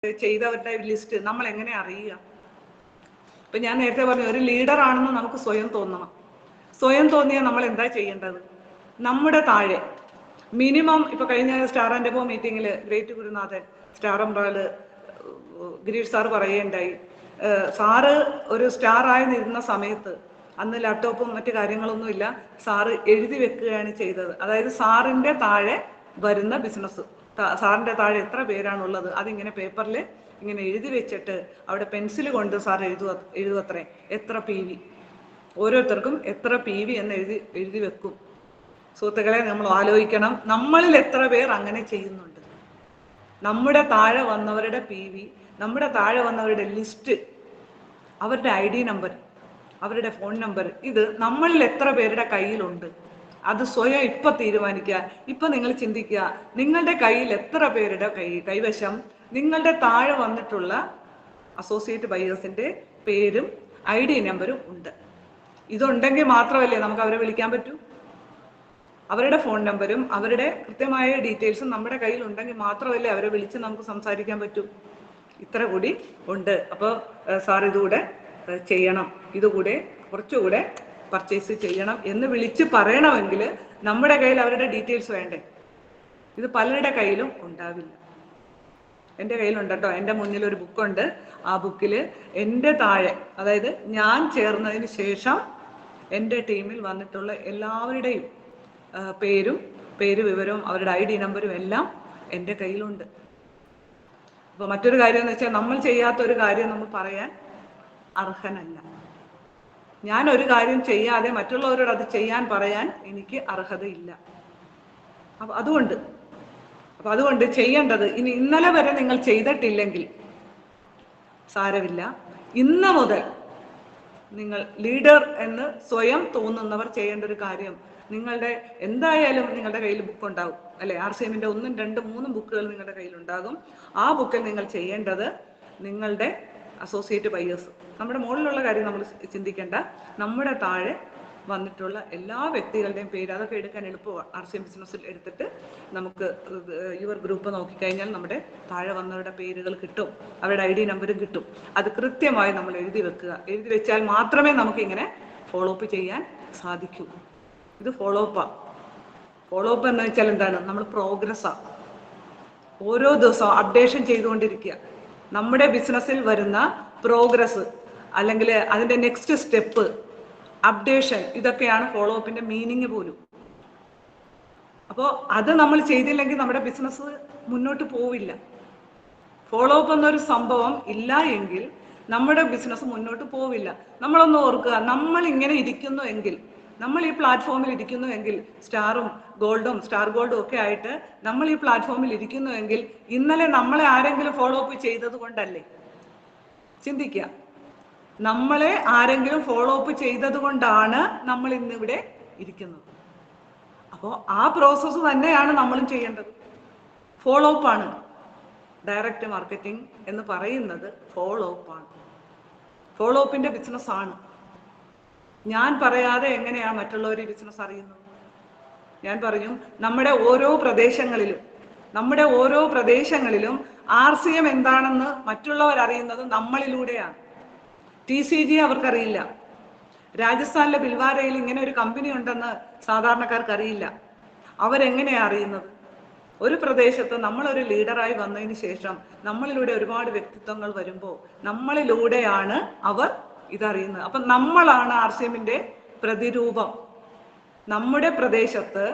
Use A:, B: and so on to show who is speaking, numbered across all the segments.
A: ചെയ്തവരുടെ ലിസ്റ്റ് നമ്മൾ എങ്ങനെ അറിയുക? ഇപ്പൊ ഞാൻ നേരത്തെ പറഞ്ഞു, ഒരു ലീഡർ ആണെന്ന് നമുക്ക് സ്വയം തോന്നണം. സ്വയം തോന്നിയാൽ നമ്മൾ എന്താ ചെയ്യേണ്ടത്? നമ്മുടെ താഴെ മിനിമം, ഇപ്പൊ കഴിഞ്ഞ സ്റ്റാർ ആൻഡ് എബോ മീറ്റിംഗിൽ ഗ്രേറ്റ് ഗുരുനാഥൻ സ്റ്റാർ അംബ്രാല് ഗിരീഷ് സാറ് പറയുകയുണ്ടായി, സാറ് ഒരു സ്റ്റാർ ആയി നിൽക്കുന്ന സമയത്ത് അന്ന് ലാപ്ടോപ്പും മറ്റു കാര്യങ്ങളൊന്നും ഇല്ല, സാറ് എഴുതി വെക്കുകയാണ് ചെയ്തത്. അതായത് സാറിന്റെ താഴെ വരുന്ന ബിസിനസ്, സാറിന്റെ താഴെ എത്ര പേരാണുള്ളത് അതിങ്ങനെ പേപ്പറിൽ ഇങ്ങനെ എഴുതി വെച്ചിട്ട് അവിടെ പെൻസിൽ കൊണ്ട് സാർ എഴുതുവത്രേ എത്ര PV, ഓരോരുത്തർക്കും എത്ര PV എന്ന് എഴുതി വെക്കും. സുഹൃത്തുക്കളെ, നമ്മൾ ആലോചിക്കണം, നമ്മളിൽ എത്ര പേർ അങ്ങനെ ചെയ്യുന്നുണ്ട്? നമ്മുടെ താഴെ വന്നവരുടെ PV, നമ്മുടെ താഴെ വന്നവരുടെ ലിസ്റ്റ്, അവരുടെ ID നമ്പർ, അവരുടെ ഫോൺ നമ്പർ, ഇത് നമ്മളിൽ എത്ര പേരുടെ കയ്യിലുണ്ട്? അത് സ്വയം ഇപ്പൊ തീരുമാനിക്കുക. ഇപ്പൊ നിങ്ങൾ ചിന്തിക്കുക, നിങ്ങളുടെ കയ്യിൽ എത്ര പേരുടെ കൈവശം നിങ്ങളുടെ താഴെ വന്നിട്ടുള്ള അസോസിയേറ്റ് ബയേഴ്സിന്റെ പേരും ID നമ്പരും ഉണ്ട്. ഇതുണ്ടെങ്കിൽ മാത്രമല്ലേ നമുക്ക് അവരെ വിളിക്കാൻ പറ്റൂ. അവരുടെ ഫോൺ നമ്പരും അവരുടെ കൃത്യമായ ഡീറ്റെയിൽസും നമ്മുടെ കയ്യിൽ ഉണ്ടെങ്കിൽ മാത്രമല്ലേ അവരെ വിളിച്ച് നമുക്ക് സംസാരിക്കാൻ പറ്റൂ. ഇത്ര കൂടി ഉണ്ട്. അപ്പോൾ സാർ ഇതുകൂടെ ചെയ്യണം, ഇതുകൂടെ കുറച്ചുകൂടെ പർച്ചേസ് ചെയ്യണം എന്ന് വിളിച്ച് പറയണമെങ്കിൽ നമ്മുടെ കയ്യിൽ അവരുടെ ഡീറ്റെയിൽസ് വേണ്ടേ? ഇത് പലരുടെ കയ്യിലും ഉണ്ടാവില്ല. എൻ്റെ കയ്യിലുണ്ട് കേട്ടോ. എൻ്റെ മുന്നിൽ ഒരു ബുക്കുണ്ട്. ആ ബുക്കിൽ എൻ്റെ താഴെ, അതായത് ഞാൻ ചേർന്നതിന് ശേഷം എൻ്റെ ടീമിൽ വന്നിട്ടുള്ള എല്ലാവരുടെയും പേര് വിവരവും അവരുടെ ID നമ്പരും എല്ലാം എൻ്റെ കയ്യിലുണ്ട്. അപ്പോൾ മറ്റൊരു കാര്യം എന്ന് വെച്ചാൽ, നമ്മൾ ചെയ്യാത്ത ഒരു കാര്യം നമ്മൾ പറയാൻ അർഹനല്ല. ഞാൻ ഒരു കാര്യം ചെയ്യാതെ മറ്റുള്ളവരോട് അത് ചെയ്യാൻ പറയാൻ എനിക്ക് അർഹതയില്ല. അതുകൊണ്ട് ചെയ്യേണ്ടത്, ഇനി ഇന്നലെ വരെ നിങ്ങൾ ചെയ്തിട്ടില്ലെങ്കിൽ സാരമില്ല, ഇന്ന് മുതൽ നിങ്ങൾ ലീഡർ എന്ന് സ്വയം തോന്നുന്നവർ ചെയ്യേണ്ട ഒരു കാര്യം, എന്തായാലും നിങ്ങളുടെ കയ്യിൽ ബുക്ക് ഉണ്ടാവും അല്ലെ? RCMന്റെ 1, 2, 3 ബുക്കുകൾ നിങ്ങളുടെ കയ്യിലുണ്ടാകും. ആ ബുക്കിൽ നിങ്ങൾ ചെയ്യേണ്ടത്, നിങ്ങളുടെ അസോസിയേറ്റ് ബയേഴ്സ്, നമ്മുടെ മുകളിലുള്ള കാര്യം നമ്മൾ ചിന്തിക്കേണ്ട, നമ്മുടെ താഴെ വന്നിട്ടുള്ള എല്ലാ വ്യക്തികളുടെയും പേര്, അതൊക്കെ എടുക്കാൻ എളുപ്പമാണ്. RCM ബിസിനസ്സിൽ എടുത്തിട്ട് നമുക്ക് യുവർ ഗ്രൂപ്പ് നോക്കിക്കഴിഞ്ഞാൽ നമ്മുടെ താഴെ വന്നവരുടെ പേരുകൾ കിട്ടും, അവരുടെ ID നമ്പരും കിട്ടും. അത് കൃത്യമായി നമ്മൾ എഴുതി വെക്കുക. എഴുതി വെച്ചാൽ മാത്രമേ നമുക്ക് ഇങ്ങനെ ഫോളോ അപ്പ് ചെയ്യാൻ സാധിക്കൂ. ഇത് ഫോളോ അപ്പ് എന്ന് വെച്ചാൽ എന്താണ്? നമ്മൾ പ്രോഗ്രസ്സാണ്. ഓരോ ദിവസവും അപ്ഡേഷൻ ചെയ്തുകൊണ്ടിരിക്കുക. നമ്മുടെ ബിസിനസ്സിൽ വരുന്ന പ്രോഗ്രസ് അല്ലെങ്കിൽ അതിൻ്റെ നെക്സ്റ്റ് സ്റ്റെപ്പ്, അപ്ഡേഷൻ, ഇതൊക്കെയാണ് ഫോളോ അപ്പിന്റെ മീനിങ് പോലും. അപ്പോൾ അത് നമ്മൾ ചെയ്തില്ലെങ്കിൽ നമ്മുടെ ബിസിനസ് മുന്നോട്ട് പോവില്ല. ഫോളോ അപ്പ് എന്നൊരു സംഭവം ഇല്ല എങ്കിൽ നമ്മുടെ ബിസിനസ് മുന്നോട്ട് പോവില്ല. നമ്മളൊന്ന് ഓർക്കുക, നമ്മൾ ഇങ്ങനെ ഇരിക്കുന്നു എങ്കിൽ, നമ്മൾ ഈ പ്ലാറ്റ്ഫോമിൽ ഇരിക്കുന്നു എങ്കിൽ, സ്റ്റാർ ഗോൾഡും ഒക്കെ ആയിട്ട് നമ്മൾ ഈ പ്ലാറ്റ്ഫോമിൽ ഇരിക്കുന്നു എങ്കിൽ, ഇന്നലെ നമ്മളെ ആരെങ്കിലും ഫോളോ അപ്പ് ചെയ്തത് കൊണ്ടല്ലേ? ചിന്തിക്കുക. നമ്മളെ ആരെങ്കിലും ഫോളോ അപ്പ് ചെയ്തത് കൊണ്ടാണ് നമ്മൾ ഇന്നിവിടെ ഇരിക്കുന്നത്. അപ്പോൾ ആ പ്രോസസ്സ് തന്നെയാണ് നമ്മളും ചെയ്യേണ്ടത്. ഫോളോ അപ്പാണ്. ഡയറക്റ്റ് മാർക്കറ്റിംഗ് എന്ന് പറയുന്നത് ഫോളോ അപ്പാണ്. ഫോളോ അപ്പിന്റെ ബിസിനസ് ആണ്. ഞാൻ പറയാതെ എങ്ങനെയാണ് മറ്റുള്ളവർ ഈ ബിസിനസ് അറിയുന്നത്? ഞാൻ പറഞ്ഞു, നമ്മുടെ ഓരോ പ്രദേശങ്ങളിലും RCM എന്താണെന്ന് മറ്റുള്ളവർ അറിയുന്നത് നമ്മളിലൂടെയാണ്. TCG അവർക്കറിയില്ല. രാജസ്ഥാനിലെ ബിൽവാരയിൽ ഇങ്ങനെ ഒരു കമ്പനി ഉണ്ടെന്ന് സാധാരണക്കാർക്ക് അറിയില്ല. അവരെങ്ങനെയാണ് അറിയുന്നത്? ഒരു പ്രദേശത്ത് നമ്മളൊരു ലീഡറായി വന്നതിന് ശേഷം നമ്മളിലൂടെ ഒരുപാട് വ്യക്തിത്വങ്ങൾ വരുമ്പോൾ നമ്മളിലൂടെയാണ് അവർ ഇതറിയുന്നത്. അപ്പം നമ്മളാണ് RCMന്റെ പ്രതിരൂപം. നമ്മുടെ പ്രദേശത്ത്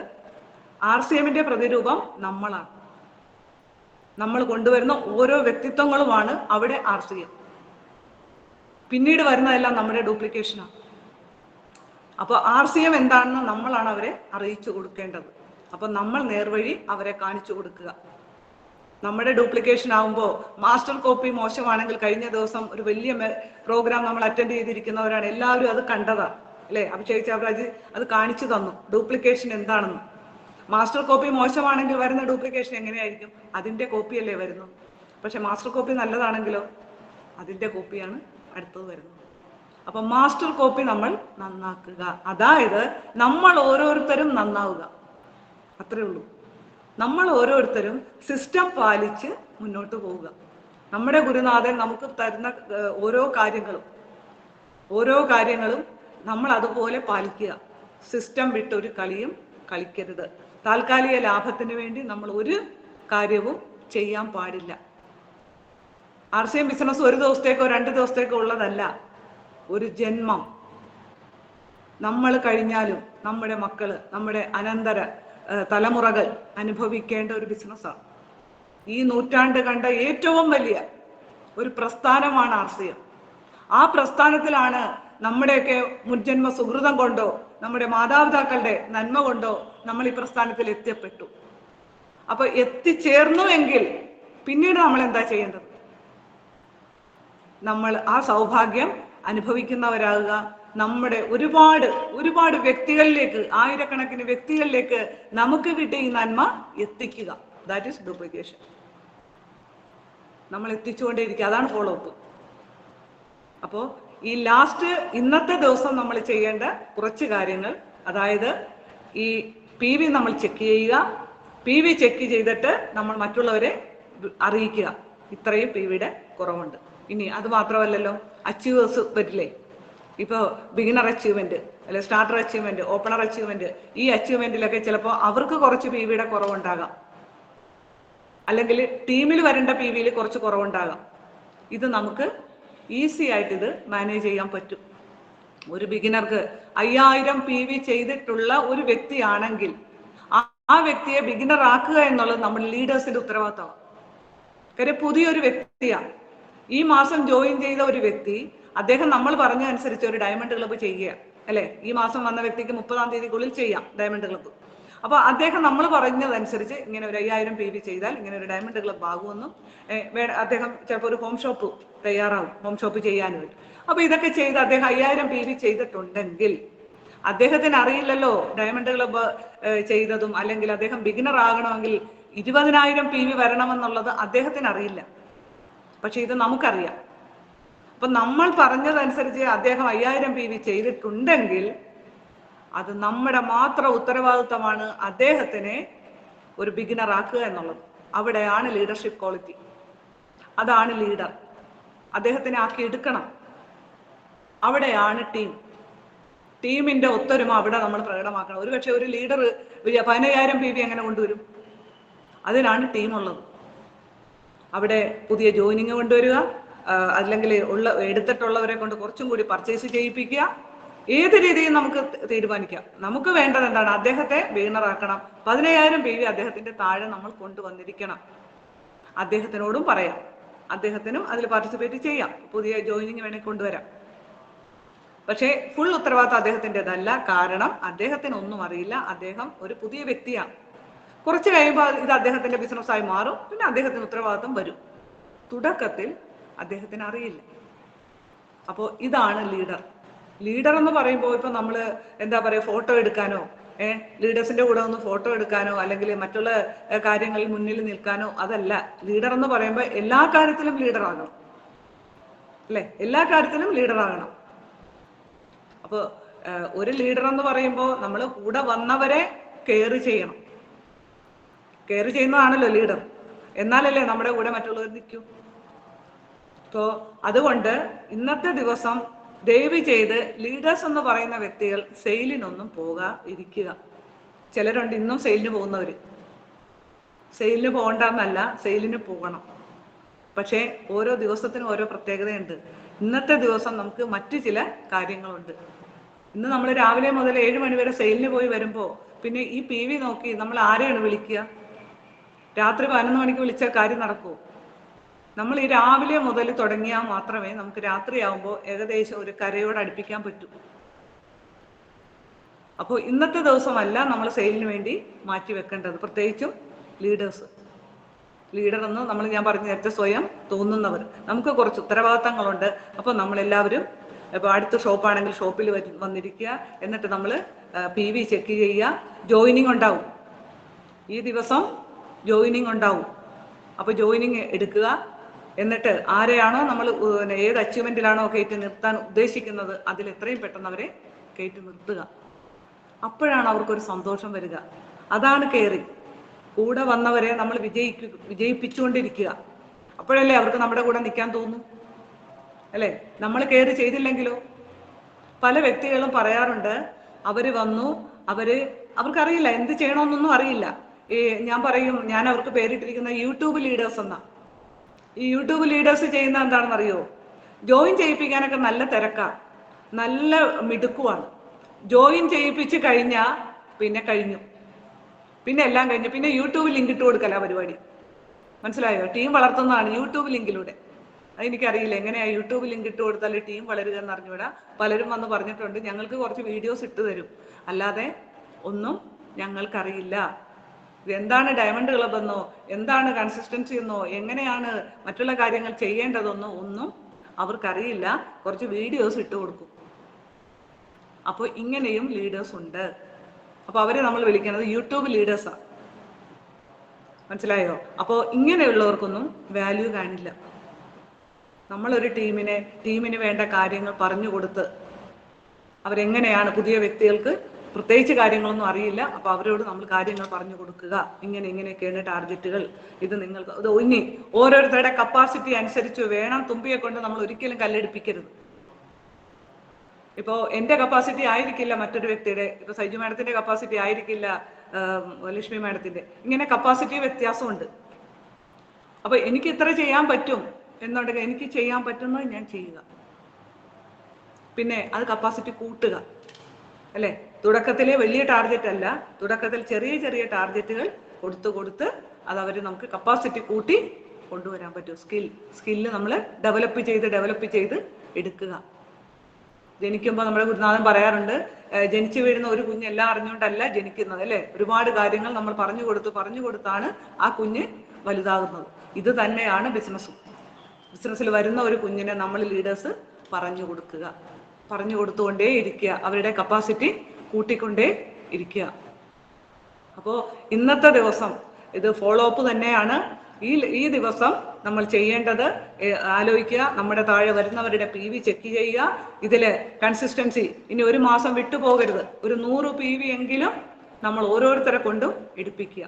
A: RCMന്റെ പ്രതിരൂപം നമ്മളാണ്. നമ്മൾ കൊണ്ടുവരുന്ന ഓരോ വ്യക്തിത്വങ്ങളുമാണ് അവിടെ RCM. പിന്നീട് വരുന്നതെല്ലാം നമ്മുടെ ഡ്യൂപ്ലിക്കേഷനാണ്. അപ്പോൾ RCM എന്താണെന്ന് നമ്മളാണ് അവരെ അറിയിച്ചു കൊടുക്കേണ്ടത്. അപ്പം നമ്മൾ നേർവഴി അവരെ കാണിച്ചു കൊടുക്കുക. നമ്മുടെ ഡ്യൂപ്ലിക്കേഷൻ ആകുമ്പോൾ മാസ്റ്റർ കോപ്പി മോശമാണെങ്കിൽ, കഴിഞ്ഞ ദിവസം ഒരു വലിയ പ്രോഗ്രാം നമ്മൾ അറ്റൻഡ് ചെയ്തിരിക്കുന്നവരാണ്, എല്ലാവരും അത് കണ്ടതാണ് അല്ലേ? അഭിഷേക് ചാബ്രാജ് അത് കാണിച്ചു തന്നു, ഡ്യൂപ്ലിക്കേഷൻ എന്താണെന്ന്. മാസ്റ്റർ കോപ്പി മോശമാണെങ്കിൽ വരുന്ന ഡ്യൂപ്ലിക്കേഷൻ എങ്ങനെയായിരിക്കും? അതിൻ്റെ കോപ്പിയല്ലേ വരുന്നത്. പക്ഷെ മാസ്റ്റർ കോപ്പി നല്ലതാണെങ്കിലോ അതിൻ്റെ കോപ്പിയാണ് അടുത്തത് വരുന്നത്. അപ്പം മാസ്റ്റർ കോപ്പി നമ്മൾ നന്നാക്കുക. അതായത് നമ്മൾ ഓരോരുത്തരും നന്നാവുക, അത്രേ ഉള്ളൂ. നമ്മൾ ഓരോരുത്തരും സിസ്റ്റം പാലിച്ച് മുന്നോട്ട് പോവുക. നമ്മുടെ ഗുരുനാഥൻ നമുക്ക് തരുന്ന ഓരോ കാര്യങ്ങളും നമ്മൾ അതുപോലെ പാലിക്കുക. സിസ്റ്റം വിട്ടൊരു കളിയും കളിക്കരുത്. താൽക്കാലിക ലാഭത്തിന് വേണ്ടി നമ്മൾ ഒരു കാര്യവും ചെയ്യാൻ പാടില്ല. RCM ബിസിനസ് ഒരു ദിവസത്തേക്കോ 2 ദിവസത്തേക്കോ ഉള്ളതല്ല. ഒരു ജന്മം. നമ്മൾ കഴിഞ്ഞാലും നമ്മുടെ മക്കള്, നമ്മുടെ അനന്തര തലമുറകൾ അനുഭവിക്കേണ്ട ഒരു ബിസിനസ്സാണ്. ഈ നൂറ്റാണ്ട് കണ്ട ഏറ്റവും വലിയ ഒരു പ്രസ്ഥാനമാണ് RCM. ആ പ്രസ്ഥാനത്തിലാണ് നമ്മുടെയൊക്കെ മുൻജന്മ സുഹൃതം കൊണ്ടോ നമ്മുടെ മാതാപിതാക്കളുടെ നന്മ കൊണ്ടോ നമ്മൾ ഈ പ്രസ്ഥാനത്തിൽ എത്തിപ്പെട്ടു. അപ്പൊ എത്തിച്ചേർന്നു എങ്കിൽ പിന്നീട് നമ്മൾ എന്താ ചെയ്യേണ്ടത്? നമ്മൾ ആ സൗഭാഗ്യം അനുഭവിക്കുന്നവരാകുക. നമ്മുടെ ഒരുപാട് വ്യക്തികളിലേക്ക്, ആയിരക്കണക്കിന് വ്യക്തികളിലേക്ക് നമുക്ക് കിട്ടിയ ഈ നന്മ എത്തിക്കുക. That is duplication. നമ്മൾ എത്തിച്ചുകൊണ്ടേയിരിക്കുക. അതാണ് ഫോളോ അപ്പ്. അപ്പോൾ ഈ ഇന്നത്തെ ദിവസം നമ്മൾ ചെയ്യേണ്ട കുറച്ച് കാര്യങ്ങൾ, അതായത് ഈ PV നമ്മൾ ചെക്ക് ചെയ്യുക. PV ചെക്ക് ചെയ്തിട്ട് നമ്മൾ മറ്റുള്ളവരെ അറിയിക്കുക, ഇത്രയും PVയുടെ കുറവുണ്ട്. ഇനി അത് മാത്രമല്ലല്ലോ, അച്ചീവേഴ്സ് പറ്റില്ലേ? ഇപ്പോൾ ബിഗിനർ അച്ചീവ്മെന്റ്, അല്ലെ സ്റ്റാർട്ടർ അച്ചീവ്മെന്റ്, ഓപ്പണർ അച്ചീവ്മെന്റ്, ഈ അച്ചീവ്മെന്റിലൊക്കെ ചിലപ്പോൾ അവർക്ക് കുറച്ച് PVയുടെ കുറവുണ്ടാകാം, അല്ലെങ്കിൽ ടീമിൽ വരേണ്ട PVയിൽ കുറച്ച് കുറവുണ്ടാകാം. ഇത് നമുക്ക് ഈസി ആയിട്ട് ഇത് മാനേജ് ചെയ്യാൻ പറ്റും. ഒരു ബിഗിനർക്ക് 5000 PV ചെയ്തിട്ടുള്ള ഒരു വ്യക്തിയാണെങ്കിൽ ആ വ്യക്തിയെ ബിഗിനർ ആക്കുക എന്നുള്ളത് നമ്മൾ ലീഡേഴ്സിന്റെ ഉത്തരവാദിത്തമാണ്. കാര്യം പുതിയൊരു വ്യക്തിയാണ്. ഈ മാസം ജോയിൻ ചെയ്ത ഒരു വ്യക്തി, അദ്ദേഹം നമ്മൾ പറഞ്ഞ അനുസരിച്ച് ഒരു ഡയമണ്ട് ക്ലബ്ബ് ചെയ്യുക, അല്ലെ? ഈ മാസം വന്ന വ്യക്തിക്ക് 30-ാം തീയതിക്കുള്ളിൽ ചെയ്യാം ഡയമണ്ട് ക്ലബ്ബ്. അപ്പൊ അദ്ദേഹം നമ്മൾ പറഞ്ഞതനുസരിച്ച് ഇങ്ങനെ ഒരു 5000 PV ചെയ്താൽ ഇങ്ങനെ ഒരു ഡയമണ്ട് ക്ലബ്ബ് ആകുമെന്നും അദ്ദേഹം ചിലപ്പോൾ ഒരു ഹോം ഷോപ്പ് തയ്യാറാവും, ഹോം ഷോപ്പ് ചെയ്യാനും. അപ്പൊ ഇതൊക്കെ ചെയ്ത് അദ്ദേഹം 5000 PV ചെയ്തിട്ടുണ്ടെങ്കിൽ അദ്ദേഹത്തിന് അറിയില്ലല്ലോ ഡയമണ്ട് ക്ലബ്ബ് ചെയ്തതും, അല്ലെങ്കിൽ അദ്ദേഹം ബിഗിനർ ആകണമെങ്കിൽ 20,000 PV വരണമെന്നുള്ളത് അദ്ദേഹത്തിന് അറിയില്ല. പക്ഷെ ഇത് നമുക്കറിയാം. അപ്പൊ നമ്മൾ പറഞ്ഞതനുസരിച്ച് അദ്ദേഹം 5000 PV ചെയ്തിട്ടുണ്ടെങ്കിൽ അത് നമ്മുടെ മാത്രം ഉത്തരവാദിത്തമാണ് അദ്ദേഹത്തിനെ ഒരു ബിഗിനർ ആക്കുക എന്നുള്ളത്. അവിടെയാണ് ലീഡർഷിപ്പ് ക്വാളിറ്റി. അതാണ് ലീഡർ. അദ്ദേഹത്തിനെ ആക്കി എടുക്കണം. അവിടെയാണ് ടീമിന്റെ ഒത്തൊരുമ അവിടെ നമ്മൾ പ്രകടമാക്കണം. ഒരുപക്ഷെ ഒരു ലീഡർ 15,000 PV എങ്ങനെ കൊണ്ടുവരും? അതിനാണ് ടീമുള്ളത്. അവിടെ പുതിയ ജോയിനിങ് കൊണ്ടുവരിക, അല്ലെങ്കിൽ എടുത്തിട്ടുള്ളവരെ കൊണ്ട് കുറച്ചും കൂടി പർച്ചേസ് ചെയ്യിപ്പിക്കുക. ഏത് രീതിയിൽ നമുക്ക് തീരുമാനിക്കാം. നമുക്ക് വേണ്ടത് എന്താണ്? അദ്ദേഹത്തെ ബിഗിനറാക്കണം. 15,000 PV അദ്ദേഹത്തിന്റെ താഴെ നമ്മൾ കൊണ്ടുവന്നിരിക്കണം. അദ്ദേഹത്തിനോടും പറയാം, അദ്ദേഹത്തിനും അതിൽ പാർട്ടിസിപ്പേറ്റ് ചെയ്യാം, പുതിയ ജോയിനിങ് വേണമെങ്കിൽ കൊണ്ടുവരാം. പക്ഷേ ഫുൾ ഉത്തരവാദിത്തം അദ്ദേഹത്തിൻ്റെതല്ല. കാരണം അദ്ദേഹത്തിന് ഒന്നും അറിയില്ല. അദ്ദേഹം ഒരു പുതിയ വ്യക്തിയാണ്. കുറച്ച് കഴിയുമ്പോൾ ഇത് അദ്ദേഹത്തിന്റെ ബിസിനസ്സായി മാറും. പിന്നെ അദ്ദേഹത്തിന് ഉത്തരവാദിത്തം വരും. തുടക്കത്തിൽ അദ്ദേഹത്തിന് അറിയില്ല. അപ്പോൾ ഇതാണ് ലീഡർ എന്ന് പറയുമ്പോൾ ഇപ്പൊ നമ്മൾ എന്താ പറയുക, ഫോട്ടോ എടുക്കാനോ ലീഡേഴ്സിന്റെ കൂടെ ഒന്ന് ഫോട്ടോ എടുക്കാനോ അല്ലെങ്കിൽ മറ്റുള്ള കാര്യങ്ങളിൽ മുന്നിൽ നിൽക്കാനോ അതല്ല. ലീഡർ എന്ന് പറയുമ്പോൾ എല്ലാ കാര്യത്തിലും ലീഡർ ആകണം, അല്ലെ? എല്ലാ കാര്യത്തിലും ലീഡർ ആകണം. അപ്പോൾ ഒരു ലീഡർ എന്ന് പറയുമ്പോൾ നമ്മൾ കൂടെ വന്നവരെ കെയർ ചെയ്യണം. കെയർ ചെയ്യുന്നതാണല്ലോ ലീഡർ. എന്നാലല്ലേ നമ്മുടെ കൂടെ മറ്റുള്ളവർ നിൽക്കൂ. അപ്പോൾ അതുകൊണ്ട് ഇന്നത്തെ ദിവസം ദയവ് ചെയ്ത് ലീഡേഴ്സ് എന്ന് പറയുന്ന വ്യക്തികൾ സെയിലിനൊന്നും പോകാതിരിക്കുക. ചിലരുണ്ട് ഇന്നും സെയിലിന് പോകുന്നവർ. സെയിലിന് പോകണ്ടെന്നല്ല, സെയിലിന് പോകണം. പക്ഷേ ഓരോ ദിവസത്തിനും ഓരോ പ്രത്യേകതയുണ്ട്. ഇന്നത്തെ ദിവസം നമുക്ക് മറ്റു ചില കാര്യങ്ങളുണ്ട്. ഇന്ന് നമ്മൾ രാവിലെ മുതൽ 7 മണി വരെ സെയിലിന് പോയി വരുമ്പോൾ പിന്നെ ഈ PV നോക്കി നമ്മൾ ആരെയാണ് വിളിക്കുക? രാത്രി 11 മണിക്ക് വിളിച്ചാൽ കാര്യം നടക്കുമോ? നമ്മൾ ഈ രാവിലെ മുതൽ തുടങ്ങിയാൽ മാത്രമേ നമുക്ക് രാത്രിയാവുമ്പോൾ ഏകദേശം ഒരു കരയോട് അടുപ്പിക്കാൻ പറ്റൂ. അപ്പോൾ ഇന്നത്തെ ദിവസമല്ല നമ്മൾ സെയിലിന് വേണ്ടി മാറ്റി വെക്കേണ്ടത്. പ്രത്യേകിച്ചും ലീഡർ എന്ന് ഞാൻ പറഞ്ഞ നേരത്തെ സ്വയം തോന്നുന്നവർ. നമുക്ക് കുറച്ച് ഉത്തരവാദിത്തങ്ങളുണ്ട്. അപ്പോൾ നമ്മളെല്ലാവരും ഇപ്പോൾ അടുത്ത ഷോപ്പാണെങ്കിൽ ഷോപ്പിൽ വന്നിരിക്കുക. എന്നിട്ട് നമ്മൾ PV ചെക്ക് ചെയ്യുക. ജോയിനിങ് ഉണ്ടാവും. ഈ ദിവസം ജോയിനിങ് ഉണ്ടാവും. അപ്പോൾ ജോയിനിങ് എടുക്കുക. എന്നിട്ട് ആരെയാണോ നമ്മൾ ഏത് അച്ചീവ്മെന്റിലാണോ കയറ്റി നിർത്താൻ ഉദ്ദേശിക്കുന്നത് അതിൽ എത്രയും പെട്ടെന്ന് അവരെ കയറ്റി നിർത്തുക. അപ്പോഴാണ് അവർക്കൊരു സന്തോഷം വരിക. അതാണ് കെയറിങ്. കൂടെ വന്നവരെ നമ്മൾ വിജയിപ്പിച്ചുകൊണ്ടിരിക്കുക. അപ്പോഴല്ലേ അവർക്ക് നമ്മുടെ കൂടെ നിൽക്കാൻ തോന്നും, അല്ലേ? നമ്മൾ കെയർ ചെയ്തില്ലെങ്കിലോ? പല വ്യക്തികളും പറയാറുണ്ട്, അവര് വന്നു, അവർക്കറിയില്ല എന്ത് ചെയ്യണമെന്നൊന്നും അറിയില്ല. ഞാൻ പറയും, ഞാൻ അവർക്ക് പേരിട്ടിരിക്കുന്ന യൂട്യൂബ് ലീഡേഴ്സ് എന്നാ. ഈ യൂട്യൂബ് ലീഡേഴ്സ് ചെയ്യുന്ന എന്താണെന്ന് അറിയോ? ജോയിൻ ചെയ്യിപ്പിക്കാനൊക്കെ നല്ല തിരക്കാ, നല്ല മിടുക്കുവാണ്. ജോയിൻ ചെയ്യിപ്പിച്ച് കഴിഞ്ഞാൽ പിന്നെ കഴിഞ്ഞു, പിന്നെ എല്ലാം കഴിഞ്ഞു. പിന്നെ യൂട്യൂബ് ലിങ്ക് ഇട്ട് കൊടുക്കല പരിപാടി. മനസ്സിലായോ? ടീം വളർത്തുന്നതാണ് യൂട്യൂബ് ലിങ്കിലൂടെ. അതെനിക്കറിയില്ല എങ്ങനെയാ യൂട്യൂബ് ലിങ്ക് ഇട്ട് കൊടുത്താൽ ടീം വളരുക എന്ന് അറിഞ്ഞുകൂടാ. പലരും വന്ന് പറഞ്ഞിട്ടുണ്ട്, ഞങ്ങൾക്ക് കുറച്ച് വീഡിയോസ് ഇട്ട് തരും, അല്ലാതെ ഒന്നും ഞങ്ങൾക്കറിയില്ല. എന്താണ് ഡയമണ്ട് ക്ലബ് എന്നോ, എന്താണ് കൺസിസ്റ്റൻസി എന്നോ, എങ്ങനെയാണ് മറ്റുള്ള കാര്യങ്ങൾ ചെയ്യേണ്ടതെന്നോ ഒന്നും അവർക്കറിയില്ല. കുറച്ച് വീഡിയോസ് ഇട്ട് കൊടുക്കും. അപ്പോൾ ഇങ്ങനെയും ലീഡേഴ്സ് ഉണ്ട്. അപ്പോൾ അവരെ നമ്മൾ വിളിക്കുന്നത് യൂട്യൂബ് ലീഡേഴ്സാണ്. മനസ്സിലായോ? അപ്പോൾ ഇങ്ങനെയുള്ളവർക്കൊന്നും വാല്യൂ കാണില്ല. നമ്മളൊരു ടീമിന് വേണ്ട കാര്യങ്ങൾ പറഞ്ഞു കൊടുത്ത്, അവരെങ്ങനെയാണ്, പുതിയ വ്യക്തികൾക്ക് പ്രത്യേകിച്ച് കാര്യങ്ങളൊന്നും അറിയില്ല, അപ്പോൾ അവരോട് നമ്മൾ കാര്യങ്ങൾ പറഞ്ഞു കൊടുക്കുക. ഇങ്ങനെയൊക്കെയാണ് ടാർഗറ്റുകൾ, ഇത് നിങ്ങൾക്ക് ഇനി ഓരോരുത്തരുടെ കപ്പാസിറ്റി അനുസരിച്ച് വേണം. തുമ്പിയെ കൊണ്ട് നമ്മൾ ഒരിക്കലും കല്ലെടുപ്പിക്കരുത്. ഇപ്പോൾ എൻ്റെ കപ്പാസിറ്റി ആയിരിക്കില്ല മറ്റൊരു വ്യക്തിയുടെ. ഇപ്പോൾ സൈജു മാഡത്തിന്റെ കപ്പാസിറ്റി ആയിരിക്കില്ല ലക്ഷ്മി മാഡത്തിന്റെ. ഇങ്ങനെ കപ്പാസിറ്റി വ്യത്യാസമുണ്ട്. അപ്പൊ എനിക്ക് ഇത്ര ചെയ്യാൻ പറ്റും എന്നുണ്ടെങ്കിൽ എനിക്ക് ചെയ്യാൻ പറ്റുന്നത് ഞാൻ ചെയ്യുക. പിന്നെ അത് കപ്പാസിറ്റി കൂട്ടുക, അല്ലെ? തുടക്കത്തിലെ വലിയ ടാർഗറ്റ് അല്ല, തുടക്കത്തിൽ ചെറിയ ചെറിയ ടാർഗറ്റുകൾ കൊടുത്ത് അത് അവർ നമുക്ക് കപ്പാസിറ്റി കൂട്ടി കൊണ്ടുവരാൻ പറ്റും. സ്കില്ല് നമ്മൾ ഡെവലപ്പ് ചെയ്ത് എടുക്കുക. ജനിക്കുമ്പോൾ നമ്മുടെ ഗുരുനാഥൻ പറയാറുണ്ട്, ജനിച്ചു വീഴുന്ന ഒരു കുഞ്ഞ് എല്ലാം അറിഞ്ഞുകൊണ്ടല്ല ജനിക്കുന്നത്, അല്ലെ? ഒരുപാട് കാര്യങ്ങൾ നമ്മൾ പറഞ്ഞു കൊടുത്താണ് ആ കുഞ്ഞ് വലുതാകുന്നത്. ഇത് തന്നെയാണ് ബിസിനസ്സിൽ വരുന്ന ഒരു കുഞ്ഞിനെ നമ്മൾ ലീഡേഴ്സ് പറഞ്ഞു കൊടുത്തുകൊണ്ടേ ഇരിക്കുക, അവരുടെ കപ്പാസിറ്റി കൂട്ടിക്കൊണ്ടേ ഇരിക്കുക. അപ്പോൾ ഇന്നത്തെ ദിവസം ഇത് ഫോളോ അപ്പ് തന്നെയാണ്. ഈ ദിവസം നമ്മൾ ചെയ്യേണ്ടത് ആലോചിക്കുക, നമ്മുടെ താഴെ വരുന്നവരുടെ PV ചെക്ക് ചെയ്യുക. ഇതില് കൺസിസ്റ്റൻസി ഇനി ഒരു മാസം വിട്ടുപോകരുത്. ഒരു 100 PV എങ്കിലും നമ്മൾ ഓരോരുത്തരെ കൊണ്ടും എടുപ്പിക്കുക.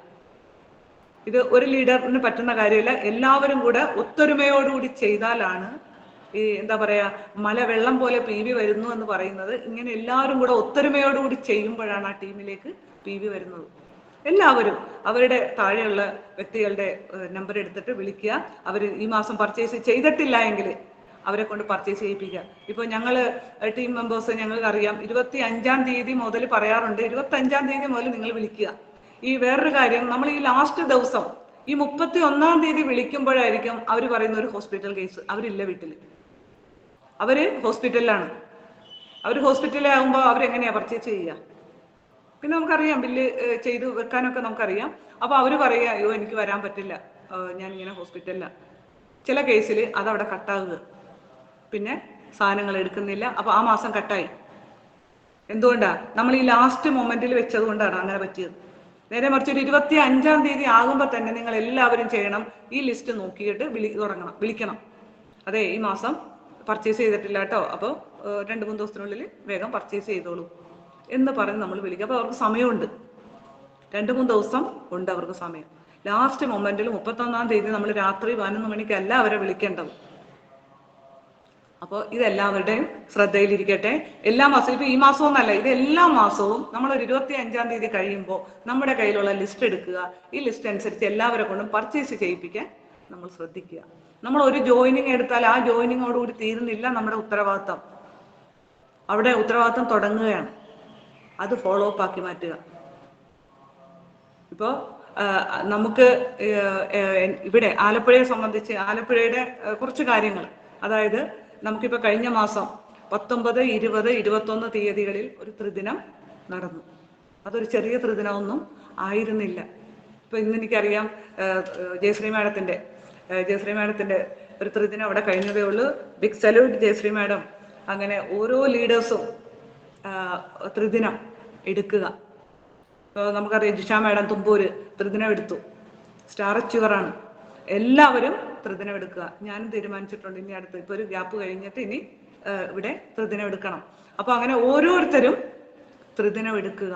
A: ഇത് ഒരു ലീഡറിന് പറ്റുന്ന കാര്യമില്ല. എല്ലാവരും കൂടെ ഒത്തൊരുമയോടുകൂടി ചെയ്താലാണ് ഈ എന്താ പറയാ, മല വെള്ളം പോലെ PV വരുന്നു എന്ന് പറയുന്നത്. ഇങ്ങനെ എല്ലാവരും കൂടെ ഒത്തൊരുമയോടുകൂടി ചെയ്യുമ്പോഴാണ് ആ ടീമിലേക്ക് PV വരുന്നത്. എല്ലാവരും അവരുടെ താഴെയുള്ള വ്യക്തികളുടെ നമ്പർ എടുത്തിട്ട് വിളിക്കുക. അവർ ഈ മാസം പർച്ചേസ് ചെയ്തിട്ടില്ല എങ്കിൽ അവരെ കൊണ്ട് പർച്ചേസ് ചെയ്യിപ്പിക്കുക. ഇപ്പോൾ ഞങ്ങൾ ടീം മെമ്പേഴ്സ് ഞങ്ങൾക്ക് അറിയാം, 25-ാം തീയതി മുതൽ പറയാറുണ്ട്, 25-ാം തീയതി മുതൽ നിങ്ങൾ വിളിക്കുക. ഈ വേറൊരു കാര്യം, നമ്മൾ ഈ ലാസ്റ്റ് ദിവസം ഈ 31-ാം തീയതി വിളിക്കുമ്പോഴായിരിക്കും അവർ പറയുന്ന ഒരു ഹോസ്പിറ്റൽ കേസ്. അവരില്ല വീട്ടിൽ, അവര് ഹോസ്പിറ്റലിലാണ്. അവർ ഹോസ്പിറ്റലിലാകുമ്പോൾ അവരെങ്ങനെയാ പർച്ചേസ് ചെയ്യുക? പിന്നെ നമുക്കറിയാം, ബില്ല് ചെയ്ത് വെക്കാനൊക്കെ നമുക്കറിയാം. അപ്പൊ അവര് പറയുക, അയ്യോ എനിക്ക് വരാൻ പറ്റില്ല, ഞാനിങ്ങനെ ഹോസ്പിറ്റലിലാണ്. ചില കേസിൽ അതവിടെ കട്ടാകുക, പിന്നെ സാധനങ്ങൾ എടുക്കുന്നില്ല. അപ്പൊ ആ മാസം കട്ടായി. എന്തുകൊണ്ടാ? നമ്മൾ ഈ ലാസ്റ്റ് മൊമെന്റിൽ വെച്ചത് കൊണ്ടാണ് അങ്ങനെ പറ്റിയത്. നേരെ മറിച്ച് ഒരു 25-ാം തീയതി ആകുമ്പോൾ തന്നെ നിങ്ങൾ എല്ലാവരും ചെയ്യണം, ഈ ലിസ്റ്റ് നോക്കിയിട്ട് വിളിക്കണം. അതെ, ഈ മാസം പർച്ചേസ് ചെയ്തിട്ടില്ല കേട്ടോ, അപ്പോൾ 2-3 ദിവസത്തിനുള്ളിൽ വേഗം പർച്ചേസ് ചെയ്തോളൂ എന്ന് പറഞ്ഞ് നമ്മൾ വിളിക്കുക. അപ്പോൾ അവർക്ക് സമയമുണ്ട്, 2-3 ദിവസം ഉണ്ട് അവർക്ക് സമയം. ലാസ്റ്റ് മൊമെന്റിൽ 31-ാം തീയതി നമ്മൾ രാത്രി 11 മണിക്കല്ല അവരെ വിളിക്കേണ്ടത്. അപ്പോൾ ഇതെല്ലാവരുടെയും ശ്രദ്ധയിലിരിക്കട്ടെ. എല്ലാ മാസവും, ഇപ്പൊ ഈ മാസമൊന്നല്ല, ഇത് എല്ലാ മാസവും നമ്മളൊരു 25-ാം തീയതി കഴിയുമ്പോൾ നമ്മുടെ കയ്യിലുള്ള ലിസ്റ്റ് എടുക്കുക. ഈ ലിസ്റ്റ് അനുസരിച്ച് എല്ലാവരെ കൊണ്ടും പർച്ചേസ് ചെയ്യിപ്പിക്കാൻ നമ്മൾ ശ്രദ്ധിക്കുക. നമ്മൾ ഒരു ജോയിനിങ് എടുത്താൽ ആ ജോയിനിങ്ങോടുകൂടി തീരുന്നില്ല നമ്മുടെ ഉത്തരവാദിത്തം. അവിടെ ഉത്തരവാദിത്തം തുടങ്ങുകയാണ്. അത് ഫോളോ അപ്പ് ആക്കി മാറ്റുക. ഇപ്പോൾ നമുക്ക് ഇവിടെ ആലപ്പുഴയെ സംബന്ധിച്ച് ആലപ്പുഴയുടെ കുറച്ച് കാര്യങ്ങൾ, അതായത് നമുക്കിപ്പോൾ കഴിഞ്ഞ മാസം 19, 20, 21 തീയതികളിൽ ഒരു ത്രിദിനം നടന്നു. അതൊരു ചെറിയ ത്രിദിനമൊന്നും ആയിരുന്നില്ല. ഇപ്പൊ ഇന്ന് എനിക്കറിയാം ജയശ്രീ മാഡത്തിന്റെ ഒരു ത്രിദിനം അവിടെ കഴിഞ്ഞതേ ഉള്ളൂ. Big salute Jayashree madam. അങ്ങനെ ഓരോ ലീഡേഴ്സും ത്രിദിനം എടുക്കുക. നമുക്കറിയാം ജിഷ മാഡം തുമ്പൂര് ത്രിദിനം എടുത്തു, സ്റ്റാർ അച്ചീവറാണ്. എല്ലാവരും ത്രിദിനം എടുക്കുക. ഞാനും തീരുമാനിച്ചിട്ടുണ്ട്, ഇനി അടുത്ത് ഇപ്പൊ ഒരു ഗ്യാപ്പ് കഴിഞ്ഞിട്ട് ഇനി ഇവിടെ ത്രിദിനം എടുക്കണം. അപ്പൊ അങ്ങനെ ഓരോരുത്തരും ത്രിദിനം എടുക്കുക.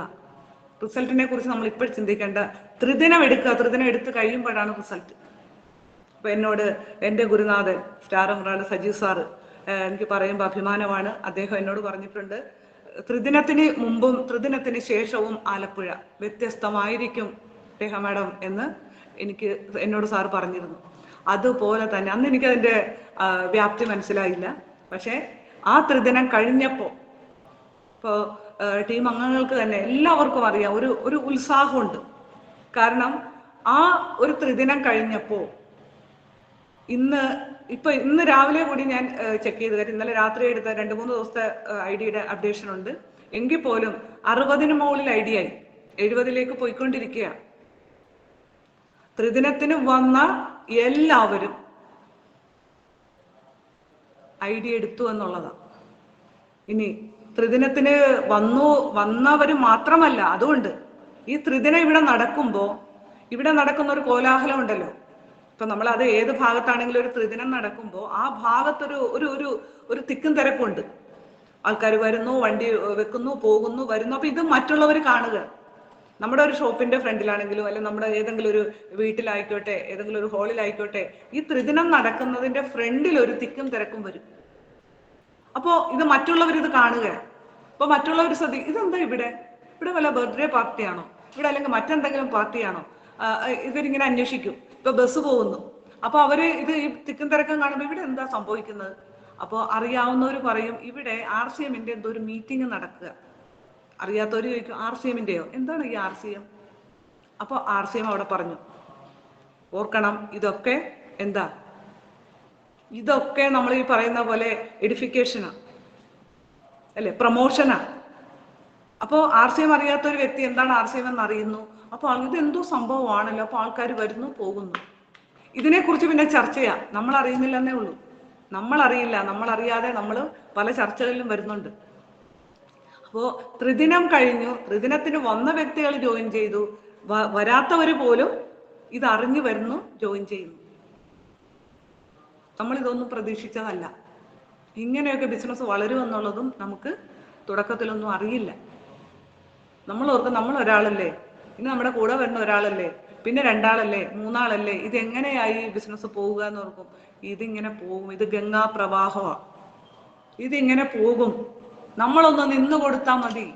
A: റിസൾട്ടിനെ കുറിച്ച് നമ്മൾ ഇപ്പോൾ ചിന്തിക്കേണ്ട, ത്രിദിനം എടുക്കുക. ത്രിദിനം എടുത്ത് കഴിയുമ്പോഴാണ് റിസൾട്ട്. അപ്പൊ എന്നോട് എൻ്റെ ഗുരുനാഥൻ സ്റ്റാർ എമറാൾഡ് സജീവ് സാറ് എനിക്ക് പറയുമ്പോൾ അഭിമാനമാണ്. അദ്ദേഹം എന്നോട് പറഞ്ഞിട്ടുണ്ട്, ത്രിദിനത്തിന് മുമ്പും ത്രിദിനത്തിന് ശേഷവും ആലപ്പുഴ വ്യത്യസ്തമായിരിക്കും രേഖ മാഡം എന്ന് എന്നോട് സാർ പറഞ്ഞിരുന്നു. അതുപോലെ തന്നെ അന്ന് എനിക്കതിൻ്റെ വ്യാപ്തി മനസ്സിലായില്ല. പക്ഷേ ആ ത്രിദിനം കഴിഞ്ഞപ്പോൾ ഇപ്പോൾ ടീം അംഗങ്ങൾക്ക് തന്നെ എല്ലാവർക്കും അറിയാം, ഒരു ഉത്സാഹമുണ്ട്. കാരണം ആ ഒരു ത്രിദിനം കഴിഞ്ഞപ്പോൾ ഇന്ന് രാവിലെ കൂടി ഞാൻ ചെക്ക് ചെയ്ത് കാര്യം ഇന്നലെ രാത്രി എടുത്ത 2-3 ദിവസത്തെ ഐഡിയുടെ അപ്ഡേഷൻ ഉണ്ട്. എങ്കിൽ പോലും 60-ന് മുകളിൽ ഐഡി ആയി, 70-ലേക്ക് പോയിക്കൊണ്ടിരിക്കുക. ത്രിദിനത്തിന് വന്ന എല്ലാവരും ഐഡി എടുത്തു എന്നുള്ളതാണ്. ഇനി ത്രിദിനത്തിന് വന്നവർ മാത്രമല്ല, അതുകൊണ്ട് ഈ ത്രിദിനം ഇവിടെ നടക്കുമ്പോൾ ഇവിടെ നടക്കുന്ന ഒരു കോലാഹലം ഉണ്ടല്ലോ. ഇപ്പൊ നമ്മൾ അത് ഏത് ഭാഗത്താണെങ്കിലും ഒരു ത്രിദിനം നടക്കുമ്പോൾ ആ ഭാഗത്തൊരു ഒരു ഒരു ഒരു തിക്കും തിരക്കുണ്ട്. ആൾക്കാർ വരുന്നു, വണ്ടി വെക്കുന്നു, പോകുന്നു, വരുന്നു. അപ്പൊ ഇത് മറ്റുള്ളവർ കാണുക. നമ്മുടെ ഒരു ഷോപ്പിന്റെ ഫ്രണ്ടിലാണെങ്കിലും അല്ലെങ്കിൽ നമ്മുടെ ഏതെങ്കിലും ഒരു വീട്ടിലായിക്കോട്ടെ, ഏതെങ്കിലും ഒരു ഹാളിലായിക്കോട്ടെ, ഈ ത്രിദിനം നടക്കുന്നതിന്റെ ഫ്രണ്ടിൽ ഒരു തിക്കും തിരക്കും വരും. അപ്പോ ഇത് മറ്റുള്ളവർ ഇത് കാണുക. അപ്പൊ മറ്റുള്ളവർ ഇതെന്താ ഇവിടെ വല്ല ബർത്ത്ഡേ പാർട്ടിയാണോ, ഇവിടെ അല്ലെങ്കിൽ മറ്റെന്തെങ്കിലും പാർട്ടിയാണോ, ഇവരിങ്ങനെ അന്വേഷിക്കും. ഇപ്പൊ ബസ് പോകുന്നു, അപ്പൊ അവര് ഈ തിക്കും തിരക്കം കാണുമ്പോൾ ഇവിടെ എന്താ സംഭവിക്കുന്നത്. അപ്പോൾ അറിയാവുന്നവർ പറയും ഇവിടെ RCMന്റെ എന്തോ ഒരു മീറ്റിംഗ് നടക്കുക. അറിയാത്തവർ ചോദിക്കും RCMന്റെയോ, എന്താണ് ഈ RCM? അപ്പോൾ RCM അവിടെ പറഞ്ഞു, ഓർക്കണം ഇതൊക്കെ എന്താ, ഇതൊക്കെ നമ്മൾ ഈ പറയുന്ന പോലെ എഡിഫിക്കേഷനാ അല്ലെ, പ്രൊമോഷനാ. അപ്പോൾ RCM അറിയാത്ത ഒരു വ്യക്തി എന്താണ് RCM എന്ന് അറിയുന്നു. അപ്പോൾ ഇതെന്തോ സംഭവമാണല്ലോ. അപ്പോൾ ആൾക്കാർ വരുന്നു, പോകുന്നു. ഇതിനെക്കുറിച്ച് പിന്നെ ചർച്ച ചെയ്യാം. നമ്മൾ അറിയുന്നില്ലെന്നേ ഉള്ളൂ. നമ്മളറിയാതെ നമ്മൾ പല ചർച്ചകളിലും വരുന്നുണ്ട്. അപ്പോൾ ത്രിദിനം കഴിഞ്ഞു, ത്രിദിനത്തിന് വന്ന വ്യക്തികൾ ജോയിൻ ചെയ്തു, വരാത്തവര് പോലും ഇത് അറിഞ്ഞു വരുന്നു, ജോയിൻ ചെയ്യുന്നു. നമ്മളിതൊന്നും പ്രതീക്ഷിച്ചതല്ല. ഇങ്ങനെയൊക്കെ ബിസിനസ് വളരുമെന്നുള്ളതും നമുക്ക് തുടക്കത്തിലൊന്നും അറിയില്ല. നമ്മൾ ഓർക്കും നമ്മൾ ഒരാളല്ലേ, ഇനി നമ്മുടെ കൂടെ വരുന്ന ഒരാളല്ലേ, പിന്നെ 2 ആളല്ലേ, 3 ആളല്ലേ, ഇതെങ്ങനെയായി ബിസിനസ് പോവുക എന്ന് ഓർക്കും. ഇതിങ്ങനെ പോകും, ഇത് ഗംഗാ പ്രവാഹമാണ്, ഇതിങ്ങനെ പോകും. നമ്മളൊന്ന് നിന്ന് കൊടുത്താൽ മതി,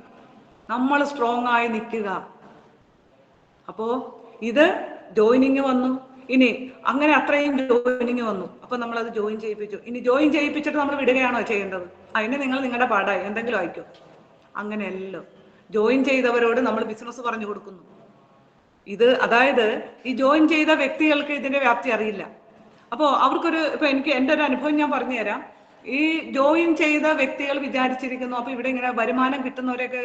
A: നമ്മൾ സ്ട്രോങ് ആയി നിൽക്കുക. അപ്പോ ഇത് ജോയിനിങ് വന്നു. ഇനി അങ്ങനെ അത്രയും ജോയിനിങ് വന്നു. അപ്പൊ നമ്മൾ അത് ജോയിൻ ചെയ്യിപ്പിച്ചു. ഇനി ജോയിൻ ചെയ്യിപ്പിച്ചിട്ട് നമ്മൾ വിടുകയാണോ ചെയ്യേണ്ടത്? അതിന് നിങ്ങളുടെ പാടായി എന്തെങ്കിലും ആയിക്കോ. അങ്ങനെയല്ലോ, ജോയിൻ ചെയ്തവരോട് നമ്മൾ ബിസിനസ് പറഞ്ഞു കൊടുക്കുന്നു. അതായത് ഈ ജോയിൻ ചെയ്ത വ്യക്തികൾക്ക് ഇതിന്റെ വ്യാപ്തി അറിയില്ല. അപ്പോൾ ഇപ്പൊ എൻ്റെ ഒരു അനുഭവം ഞാൻ പറഞ്ഞുതരാം. ഈ ജോയിൻ ചെയ്ത വ്യക്തികൾ വിചാരിച്ചിരിക്കുന്നു, അപ്പൊ ഇവിടെ ഇങ്ങനെ വരുമാനം കിട്ടുന്നവരെയൊക്കെ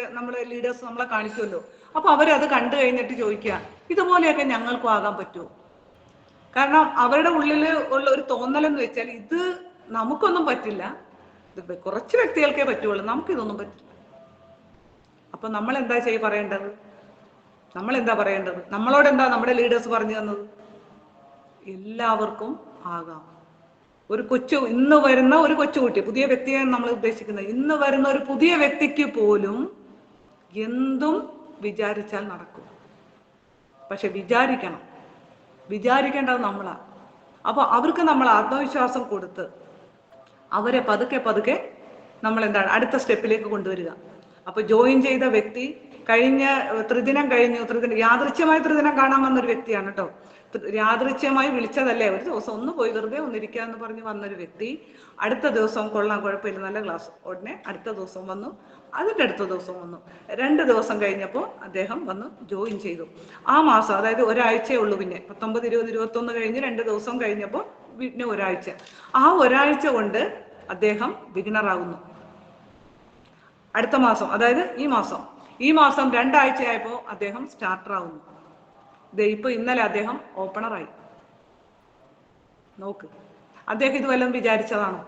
A: ലീഡേഴ്സ് നമ്മളെ കാണിക്കുമല്ലോ. അപ്പൊ അവരത് കണ്ടു കഴിഞ്ഞിട്ട് ചോദിക്കുക, ഇതുപോലെയൊക്കെ ഞങ്ങൾക്കും ആകാൻ പറ്റുമോ? കാരണം അവരുടെ ഉള്ളിൽ ഉള്ള ഒരു തോന്നലെന്ന് വെച്ചാൽ ഇത് നമുക്കൊന്നും പറ്റില്ല, ഇത് കുറച്ച് വ്യക്തികൾക്കേ പറ്റുള്ളൂ, നമുക്കിതൊന്നും പറ്റില്ല. അപ്പൊ നമ്മൾ എന്താ പറയേണ്ടത്? നമ്മളോട് എന്താ നമ്മുടെ ലീഡേഴ്സ് പറഞ്ഞു തന്നത്? എല്ലാവർക്കും ആകാം. ഇന്ന് വരുന്ന ഒരു കൊച്ചുകുട്ടി, പുതിയ വ്യക്തിയാണ് നമ്മൾ ഉദ്ദേശിക്കുന്നത്, ഇന്ന് വരുന്ന ഒരു പുതിയ വ്യക്തിക്ക് പോലും എന്തും വിചാരിച്ചാൽ നടക്കും. പക്ഷെ വിചാരിക്കേണ്ടത് നമ്മളാ. അപ്പൊ അവർക്ക് നമ്മൾ ആത്മവിശ്വാസം കൊടുത്ത് അവരെ പതുക്കെ നമ്മൾ അടുത്ത സ്റ്റെപ്പിലേക്ക് കൊണ്ടുവരിക. അപ്പൊ ജോയിൻ ചെയ്ത വ്യക്തി ത്രിദിനം കഴിഞ്ഞു, യാദൃച്ഛ്യമായി ത്രിദിനം കാണാൻ വന്നൊരു വ്യക്തിയാണ് കേട്ടോ. യാദൃച്ഛ്യമായി വിളിച്ചതല്ലേ, ഒരു ദിവസം ഒന്ന് പോയി വെറുതെ ഒന്നിരിക്കുക എന്ന് പറഞ്ഞ് വന്നൊരു വ്യക്തി അടുത്ത ദിവസം കൊള്ളാം, കുഴപ്പമില്ല, നല്ല ക്ലാസ്, ഉടനെ അടുത്ത ദിവസം വന്നു, അതിൻ്റെ അടുത്ത ദിവസം വന്നു. 2 ദിവസം കഴിഞ്ഞപ്പോൾ അദ്ദേഹം വന്ന് ജോയിൻ ചെയ്തു. ആ മാസം, അതായത് ഒരാഴ്ചയേ ഉള്ളൂ, പിന്നെ 19, 20, 21 കഴിഞ്ഞ് 2 ദിവസം കഴിഞ്ഞപ്പോൾ പിന്നെ ഒരാഴ്ച. ആ ഒരാഴ്ച കൊണ്ട് അദ്ദേഹം ബിഗിനറാകുന്നു. അടുത്ത മാസം, അതായത് ഈ മാസം 2 ആഴ്ചയായപ്പോൾ അദ്ദേഹം സ്റ്റാർട്ടർ ആവുന്നു. ഇപ്പൊ ഇന്നലെ അദ്ദേഹം ഓപ്പണറായി. നോക്ക്, അദ്ദേഹം ഇത് വല്ലതും വിചാരിച്ചതാണോ?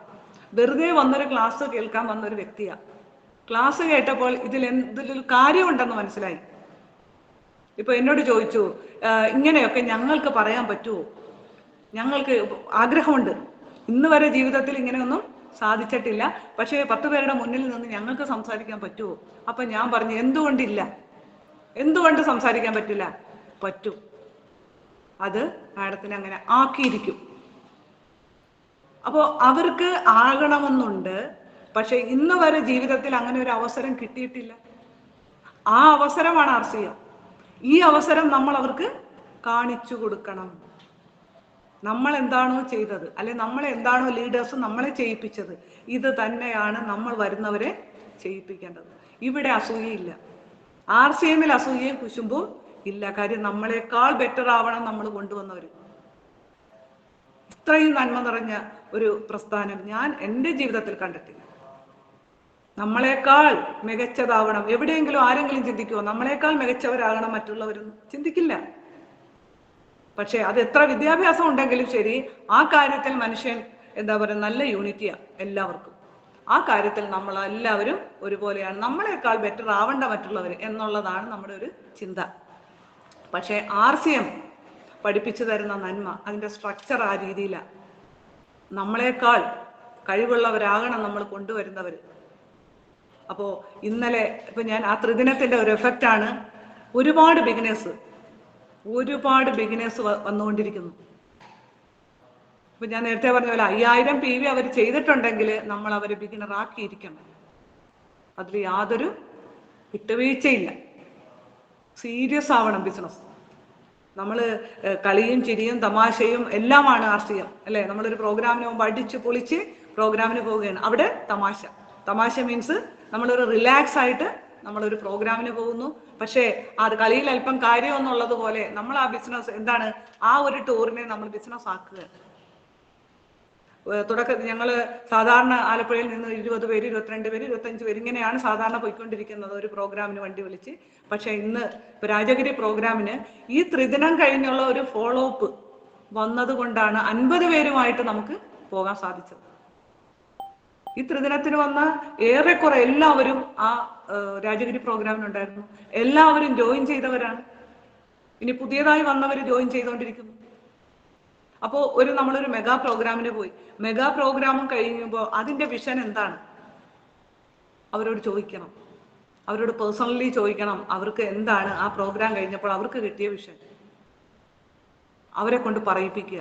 A: വെറുതെ വന്നൊരു ക്ലാസ് കേൾക്കാൻ വന്നൊരു വ്യക്തിയാ. ക്ലാസ് കേട്ടപ്പോൾ ഇതിലൊരു കാര്യമുണ്ടെന്ന് മനസ്സിലായി. ഇപ്പൊ എന്നോട് ചോദിച്ചു, ഇങ്ങനെയൊക്കെ ഞങ്ങൾക്ക് പറയാൻ പറ്റുമോ? ഞങ്ങൾക്ക് ആഗ്രഹമുണ്ട്, ഇന്ന് വരെ ജീവിതത്തിൽ ഇങ്ങനെയൊന്നും സാധിച്ചിട്ടില്ല, പക്ഷേ 10 പേരുടെ മുന്നിൽ നിന്ന് ഞങ്ങൾക്ക് സംസാരിക്കാൻ പറ്റുമോ? അപ്പൊ ഞാൻ പറഞ്ഞു, എന്തുകൊണ്ട് സംസാരിക്കാൻ പറ്റില്ല? പറ്റും. അത് മാഡത്തിന് അങ്ങനെ ആക്കിയിരിക്കും. അപ്പോൾ അവർക്ക് ആകണമെന്നുണ്ട്. പക്ഷെ ഇന്ന് വരെ ജീവിതത്തിൽ അങ്ങനെ ഒരു അവസരം കിട്ടിയിട്ടില്ല. ആ അവസരമാണ് RCM. ഈ അവസരം നമ്മൾ അവർക്ക് കാണിച്ചു കൊടുക്കണം. നമ്മൾ എന്താണോ ചെയ്തത്, അല്ലെ നമ്മളെ എന്താണോ ലീഡേഴ്സ് നമ്മളെ ചെയ്യിപ്പിച്ചത്, ഇത് തന്നെയാണ് നമ്മൾ വരുന്നവരെ ചെയ്യിപ്പിക്കേണ്ടത്. ഇവിടെ അസൂയയില്ല. RCMൽ അസൂയയും കുശുമ്പും ഇല്ല. കാര്യം നമ്മളെക്കാൾ ബെറ്റർ ആവണം നമ്മൾ കൊണ്ടുവന്നവർ. ഇത്രയും നന്മ നിറഞ്ഞ ഒരു പ്രസ്ഥാനം ഞാൻ എൻ്റെ ജീവിതത്തിൽ കണ്ടിട്ടില്ല. നമ്മളെക്കാൾ മികച്ചതാവണം. എവിടെയെങ്കിലും ആരെങ്കിലും ചിന്തിക്കുമോ നമ്മളെക്കാൾ മികച്ചവരാകണം മറ്റുള്ളവരൊന്നും? ചിന്തിക്കില്ല. പക്ഷെ അത് എത്ര വിദ്യാഭ്യാസം ഉണ്ടെങ്കിലും ശരി, ആ കാര്യത്തിൽ മനുഷ്യൻ എന്താ പറയുക, നല്ല യൂണിറ്റിയാ എല്ലാവർക്കും. ആ കാര്യത്തിൽ നമ്മൾ എല്ലാവരും ഒരുപോലെയാണ്. നമ്മളെക്കാൾ ബെറ്റർ ആവേണ്ട മറ്റുള്ളവർ എന്നുള്ളതാണ് നമ്മുടെ ഒരു ചിന്ത. പക്ഷെ RCM പഠിപ്പിച്ചു തരുന്ന നന്മ, അതിൻ്റെ സ്ട്രക്ചർ ആ രീതിയിലാണ്. നമ്മളെക്കാൾ കഴിവുള്ളവരാകണം നമ്മൾ കൊണ്ടുവരുന്നവർ. അപ്പോൾ ഇന്നലെ ഞാൻ ആ ത്രിദിനത്തിൻ്റെ ഒരു എഫക്റ്റാണ്. ഒരുപാട് ബിഗിനേഴ്സ് വന്നുകൊണ്ടിരിക്കുന്നു. ഇപ്പൊ ഞാൻ നേരത്തെ പറഞ്ഞ പോലെ 5000 PV അവർ ചെയ്തിട്ടുണ്ടെങ്കിൽ നമ്മൾ അവരെ ബിഗിനർ ആക്കിയിരിക്കണം. അതിൽ യാതൊരു വിട്ടുവീഴ്ചയില്ല. സീരിയസ് ആവണം ബിസിനസ്. നമ്മൾ കളിയും ചിരിയും തമാശയും എല്ലാമാണ് RCM അല്ലേ? നമ്മളൊരു പ്രോഗ്രാമിന് മുമ്പ് അടിച്ച് പൊളിച്ച് പ്രോഗ്രാമിന് പോവുകയാണ്. അവിടെ തമാശ മീൻസ് നമ്മളൊരു റിലാക്സ് ആയിട്ട് നമ്മളൊരു പ്രോഗ്രാമിന് പോകുന്നു. പക്ഷേ അത് കളിയിൽ അല്പം കാര്യം എന്നുള്ളത് പോലെ നമ്മൾ ആ ബിസിനസ് എന്താണ്, ആ ഒരു ടൂറിനെ നമ്മൾ ബിസിനസ് ആക്കുക. തുടക്കത്തിൽ ഞങ്ങൾ സാധാരണ ആലപ്പുഴയിൽ നിന്ന് 20 പേര് 22 പേര് 25 പേര് ഇങ്ങനെയാണ് സാധാരണ പോയിക്കൊണ്ടിരിക്കുന്നത് ഒരു പ്രോഗ്രാമിന് വണ്ടി വിളിച്ച്. പക്ഷെ ഇന്ന് രാജഗിരി പ്രോഗ്രാമിന് ഈ ത്രിദിനം കഴിഞ്ഞുള്ള ഒരു ഫോളോ അപ്പ് വന്നത് കൊണ്ടാണ് 50 പേരുമായിട്ട് നമുക്ക് പോകാൻ സാധിച്ചത്. ഈ ത്രിദിനത്തിന് വന്ന ഏറെക്കുറെ എല്ലാവരും ആ രാജഗിരി പ്രോഗ്രാമിനുണ്ടായിരുന്നു. എല്ലാവരും ജോയിൻ ചെയ്തവരാണ്. ഇനി പുതിയതായി വന്നവർ ജോയിൻ ചെയ്തുകൊണ്ടിരിക്കുന്നു. അപ്പോൾ നമ്മളൊരു മെഗാ പ്രോഗ്രാമിന് പോയി. മെഗാ പ്രോഗ്രാമും കഴിയുമ്പോൾ അതിൻ്റെ വിഷൻ എന്താണ് അവരോട് ചോദിക്കണം. അവരോട് പേഴ്സണലി ചോദിക്കണം. അവർക്ക് എന്താണ് ആ പ്രോഗ്രാം കഴിഞ്ഞപ്പോൾ അവർക്ക് കിട്ടിയ വിഷൻ, അവരെ കൊണ്ട് പറയിപ്പിക്കുക.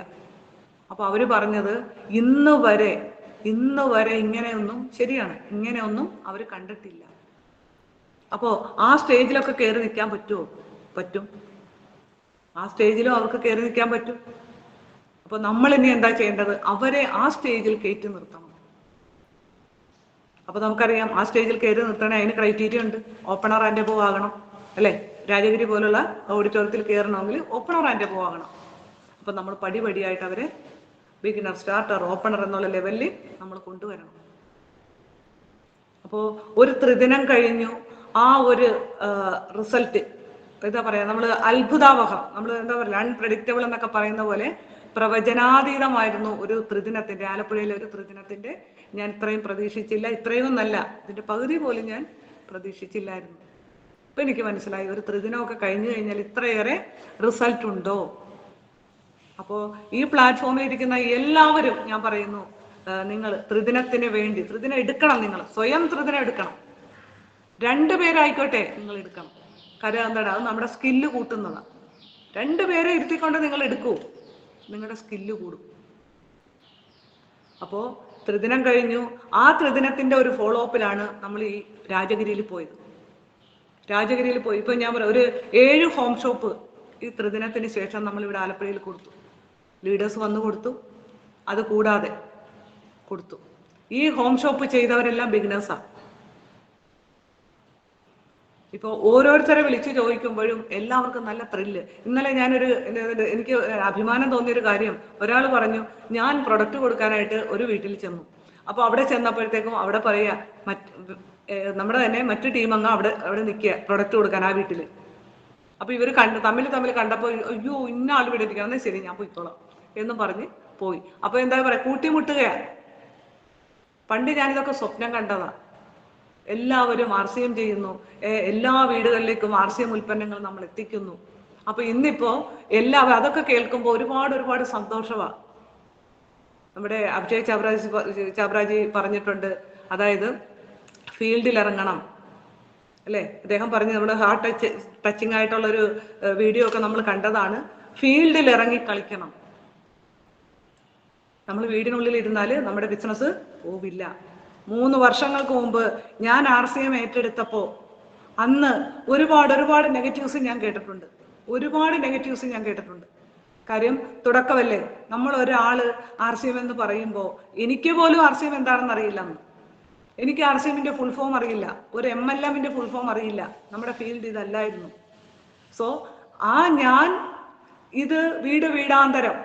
A: അപ്പോൾ അവർ പറഞ്ഞത് ഇന്ന് വരെ ഇങ്ങനെയൊന്നും, ശരിയാണ്, ഇങ്ങനെയൊന്നും അവർ കണ്ടിട്ടില്ല. അപ്പോൾ ആ സ്റ്റേജിലൊക്കെ കയറി നിൽക്കാൻ പറ്റുമോ? പറ്റും. ആ സ്റ്റേജിലും അവർക്ക് കയറി നിൽക്കാൻ പറ്റും. അപ്പോൾ നമ്മൾ ഇനി എന്താ ചെയ്യേണ്ടത്? അവരെ ആ സ്റ്റേജിൽ കയറ്റി നിർത്തണം. അപ്പോൾ നമുക്കറിയാം ആ സ്റ്റേജിൽ കയറി നിർത്തണേ അതിന് ക്രൈറ്റീരിയ ഉണ്ട്. ഓപ്പണർ ആൻഡ് എബോവ് ആകണം അല്ലേ? രാജഗിരി പോലുള്ള ഓഡിറ്റോറിയത്തിൽ കയറണമെങ്കിൽ ഓപ്പണർ ആൻഡ് എബോവ് ആകണം. അപ്പോൾ നമ്മൾ പടിപടിയായിട്ട് അവരെ ബിഗിനർ, സ്റ്റാർട്ടർ, ഓപ്പണർ എന്നുള്ള ലെവലിൽ നമ്മൾ കൊണ്ടുവരണം. അപ്പോൾ ഒരു ത്രിദിനം കഴിഞ്ഞു, ആ ഒരു റിസൾട്ട് എന്താ പറയുക, നമ്മൾ അത്ഭുതാവഹം, നമ്മൾ എന്താ പറയുക, അൺപ്രഡിക്റ്റബിൾ എന്നൊക്കെ പറയുന്ന പോലെ പ്രവചനാതീതമായിരുന്നു ഒരു ത്രിദിനത്തിൻ്റെ, ആലപ്പുഴയിലെ ഒരു ത്രിദിനത്തിൻ്റെ. ഞാൻ ഇത്രയും പ്രതീക്ഷിച്ചില്ല, ഇത്രയും നല്ല ഇതിൻ്റെ പകുതി പോലും ഞാൻ പ്രതീക്ഷിച്ചില്ലായിരുന്നു. ഇപ്പം എനിക്ക് മനസ്സിലായി ഒരു ത്രിദിനമൊക്കെ കഴിഞ്ഞു കഴിഞ്ഞാൽ ഇത്രയേറെ റിസൾട്ട് ഉണ്ടോ. അപ്പോൾ ഈ പ്ലാറ്റ്ഫോമിൽ ഇരിക്കുന്ന എല്ലാവരും ഞാൻ പറയുന്നു, നിങ്ങൾ ത്രിദിനത്തിന് വേണ്ടി ത്രിദിനം എടുക്കണം. നിങ്ങൾ സ്വയം ത്രിദിനം എടുക്കണം. 2 പേരായിക്കോട്ടെ നിങ്ങൾ എടുക്കണം. കാര്യം എന്താണ്, അത് നമ്മുടെ സ്കില്ല് കൂട്ടുന്നതാണ്. 2 പേരെ ഇരുത്തിക്കൊണ്ട് നിങ്ങൾ എടുക്കൂ, നിങ്ങളുടെ സ്കില്ല് കൂടും. അപ്പോൾ ത്രിദിനം കഴിഞ്ഞു. ആ ത്രിദിനത്തിൻ്റെ ഒരു ഫോളോ അപ്പിലാണ് നമ്മൾ ഈ രാജഗിരിയിൽ പോയത്. രാജഗിരിയിൽ പോയി ഇപ്പം ഞാൻ പറയാം, ഒരു 7 ഹോം ഷോപ്പ് ഈ ത്രിദിനത്തിന് ശേഷം നമ്മളിവിടെ ആലപ്പുഴയിൽ കൊടുത്തു. ലീഡേഴ്സ് വന്നു കൊടുത്തു, അത് കൂടാതെ കൊടുത്തു. ഈ ഹോം ഷോപ്പ് ചെയ്തവരെല്ലാം ബിഗിനേഴ്സാണ്. ഇപ്പോൾ ഓരോരുത്തരെ വിളിച്ച് ചോദിക്കുമ്പോഴും എല്ലാവർക്കും നല്ല ത്രില്ല്. ഇന്നലെ എനിക്ക് അഭിമാനം തോന്നിയൊരു കാര്യം, ഒരാൾ പറഞ്ഞു, ഞാൻ പ്രൊഡക്റ്റ് കൊടുക്കാനായിട്ട് ഒരു വീട്ടിൽ ചെന്നു. അപ്പോൾ അവിടെ ചെന്നപ്പോഴത്തേക്കും അവിടെ പറയുക, നമ്മുടെ തന്നെ മറ്റു ടീമങ്ങ് അവിടെ നിൽക്കുക പ്രൊഡക്റ്റ് കൊടുക്കാൻ ആ വീട്ടിൽ. അപ്പോൾ ഇവർ തമ്മിൽ കണ്ടപ്പോൾ, അയ്യോ ഇന്ന ആൾ ഇവിടെ ഇരിക്കണം, എന്നാൽ ശരി ഞാൻ പോയിക്കോളാം എന്നും പറഞ്ഞ് പോയി. അപ്പോൾ എന്താ പറയുക, കൂട്ടിമുട്ടുകയാണ്. പണ്ട് ഞാനിതൊക്കെ സ്വപ്നം കണ്ടതാണ്. എല്ലാവരും RCM ചെയ്യുന്നു, എല്ലാ വീടുകളിലേക്കും RCM ഉൽപ്പന്നങ്ങൾ നമ്മൾ എത്തിക്കുന്നു. അപ്പൊ ഇന്നിപ്പോ എല്ലാവരും അതൊക്കെ കേൾക്കുമ്പോൾ ഒരുപാട് സന്തോഷമാണ്. നമ്മുടെ അഭിഷേക് ചാബ്രാജി പറഞ്ഞിട്ടുണ്ട്, അതായത് ഫീൽഡിൽ ഇറങ്ങണം അല്ലേ? അദ്ദേഹം പറഞ്ഞ് നമ്മുടെ ഹാർട്ട് ടച്ചിങ് ആയിട്ടുള്ളൊരു വീഡിയോ ഒക്കെ നമ്മൾ കണ്ടതാണ്. ഫീൽഡിൽ ഇറങ്ങി കളിക്കണം. നമ്മൾ വീടിനുള്ളിൽ ഇരുന്നാൽ നമ്മുടെ ബിസിനസ് പോവില്ല. 3 വർഷങ്ങൾക്ക് മുമ്പ് ഞാൻ RCM ഏറ്റെടുത്തപ്പോൾ അന്ന് ഒരുപാട് നെഗറ്റീവ്സ് ഞാൻ കേട്ടിട്ടുണ്ട്. കാര്യം തുടക്കമല്ലേ, നമ്മൾ ഒരാള് RCM എന്ന് പറയുമ്പോൾ എനിക്ക് പോലും RCM എന്താണെന്ന് അറിയില്ല. എനിക്ക് RCMന്റെ ഫുൾ ഫോം അറിയില്ല, ഒരു MLMന്റെ ഫുൾ ഫോം അറിയില്ല. നമ്മുടെ ഫീൽഡ് ഇതല്ലായിരുന്നു. സോ ഞാൻ ഇത് വീടാന്തരം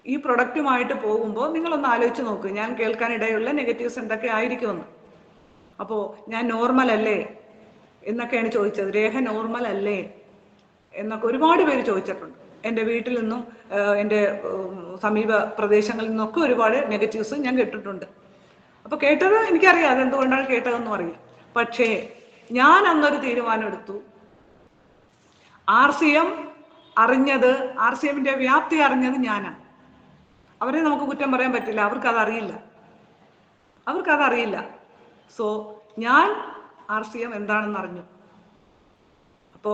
A: ഈ പ്രൊഡക്റ്റുമായിട്ട് പോകുമ്പോൾ നിങ്ങളൊന്ന് ആലോചിച്ച് നോക്ക്, ഞാൻ കേൾക്കാനിടയുള്ള നെഗറ്റീവ്സ് എന്തൊക്കെ ആയിരിക്കുമെന്ന്. അപ്പോൾ ഞാൻ നോർമൽ അല്ലേ എന്നൊക്കെയാണ് ചോദിച്ചത്. രേഖ നോർമൽ അല്ലേ എന്നൊക്കെ ഒരുപാട് പേര് ചോദിച്ചിട്ടുണ്ട്. എൻ്റെ വീട്ടിൽ നിന്നും എൻ്റെ സമീപ പ്രദേശങ്ങളിൽ നിന്നൊക്കെ ഒരുപാട് നെഗറ്റീവ്സ് ഞാൻ കേട്ടിട്ടുണ്ട്. അപ്പോൾ കേട്ടത് എനിക്കറിയാം, അതെന്തുകൊണ്ടാണ് കേട്ടതെന്നും അറിയാം. പക്ഷേ ഞാൻ അന്നൊരു തീരുമാനം എടുത്തു. RCMന്റെ വ്യാപ്തി അറിഞ്ഞത് ഞാനാണ്. അവരെ നമുക്ക് കുറ്റം പറയാൻ പറ്റില്ല, അവർക്കതറിയില്ല. സോ ഞാൻ RCM എന്താണെന്ന് അറിഞ്ഞു. അപ്പോ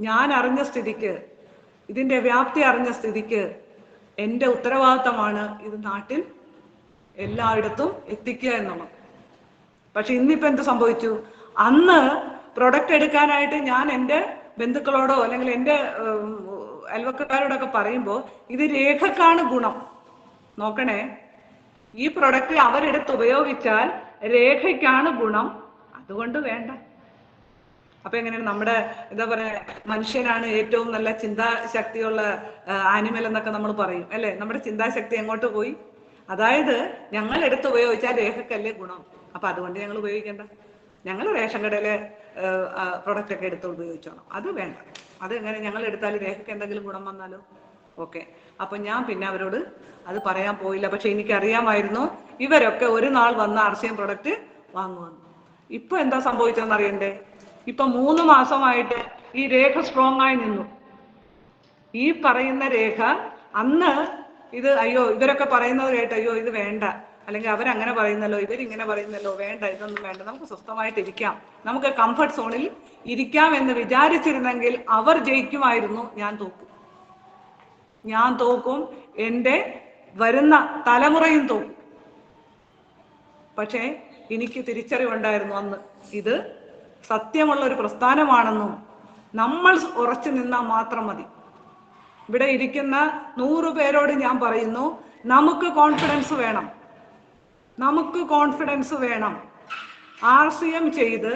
A: ഞാൻ അറിഞ്ഞ സ്ഥിതിക്ക്, ഇതിന്റെ വ്യാപ്തി അറിഞ്ഞ സ്ഥിതിക്ക് എൻ്റെ ഉത്തരവാദിത്തമാണ് ഇത് നാട്ടിൽ എല്ലായിടത്തും എത്തിക്കുക എന്നുള്ളത്. പക്ഷെ ഇന്നിപ്പോ എന്ത് സംഭവിച്ചു? അന്ന് പ്രൊഡക്റ്റ് എടുക്കാനായിട്ട് ഞാൻ എൻ്റെ ബന്ധുക്കളോടോ അല്ലെങ്കിൽ എൻ്റെ അയൽവക്കക്കാരോടൊക്കെ പറയുമ്പോൾ ഇത് രേഖക്കാണ് ഗുണം. നോക്കണേ, ഈ പ്രൊഡക്റ്റ് അവരെടുത്ത് ഉപയോഗിച്ചാൽ രേഖയ്ക്കാണ് ഗുണം, അതുകൊണ്ട് വേണ്ട. അപ്പൊ എങ്ങനെയാണ് നമ്മുടെ എന്താ പറയാ, മനുഷ്യനാണ് ഏറ്റവും നല്ല ചിന്താശക്തിയുള്ള ആനിമൽ എന്നൊക്കെ നമ്മൾ പറയും അല്ലെ? നമ്മുടെ ചിന്താശക്തി എങ്ങോട്ട് പോയി? അതായത് ഞങ്ങൾ എടുത്ത് ഉപയോഗിച്ചാൽ രേഖക്കല്ലേ ഗുണം, അപ്പൊ അതുകൊണ്ട് ഞങ്ങൾ ഉപയോഗിക്കേണ്ട, ഞങ്ങൾ റേഷൻ കടയിലെ പ്രൊഡക്റ്റ് ഒക്കെ എടുത്ത് ഉപയോഗിച്ചോണം, അത് വേണ്ട. അത് എങ്ങനെ ഞങ്ങൾ എടുത്താൽ രേഖയ്ക്ക് എന്തെങ്കിലും ഗുണം വന്നാലോ? ഓക്കെ. അപ്പൊ ഞാൻ പിന്നെ അവരോട് അത് പറയാൻ പോയില്ല. പക്ഷെ എനിക്കറിയാമായിരുന്നു ഇവരൊക്കെ ഒരു നാൾ വന്ന RCM പ്രൊഡക്റ്റ് വാങ്ങുമെന്ന്. ഇപ്പൊ എന്താ സംഭവിച്ചതെന്ന് അറിയണ്ടേ? ഇപ്പൊ 3 മാസമായിട്ട് ഈ രേഖ സ്ട്രോങ് ആയി നിന്നു. ഈ പറയുന്ന രേഖ അന്ന് ഇത് ഇവരൊക്കെ പറയുന്നത് കേട്ട് ഇത് വേണ്ട, അല്ലെങ്കിൽ അവരങ്ങനെ പറയുന്നല്ലോ, ഇവരിങ്ങനെ പറയുന്നല്ലോ, വേണ്ട, ഇതൊന്നും വേണ്ട, നമുക്ക് സ്വസ്ഥമായിട്ട് ഇരിക്കാം, നമുക്ക് കംഫർട്ട് സോണിൽ ഇരിക്കാം എന്ന് വിചാരിച്ചിരുന്നെങ്കിൽ അവർ ജയിക്കുമായിരുന്നു. ഞാൻ തോക്കും, എൻ്റെ വരുന്ന തലമുറയും തോക്കും. പക്ഷേ എനിക്ക് തിരിച്ചറിവുണ്ടായിരുന്നു അന്ന്, ഇത് സത്യമുള്ള ഒരു പ്രസ്ഥാനമാണെന്നും നമ്മൾ ഉറച്ചു നിന്നാൽ മാത്രം മതി. ഇവിടെ ഇരിക്കുന്ന 100 പേരോട് ഞാൻ പറയുന്നു, നമുക്ക് കോൺഫിഡൻസ് വേണം. RCM ചെയ്ത്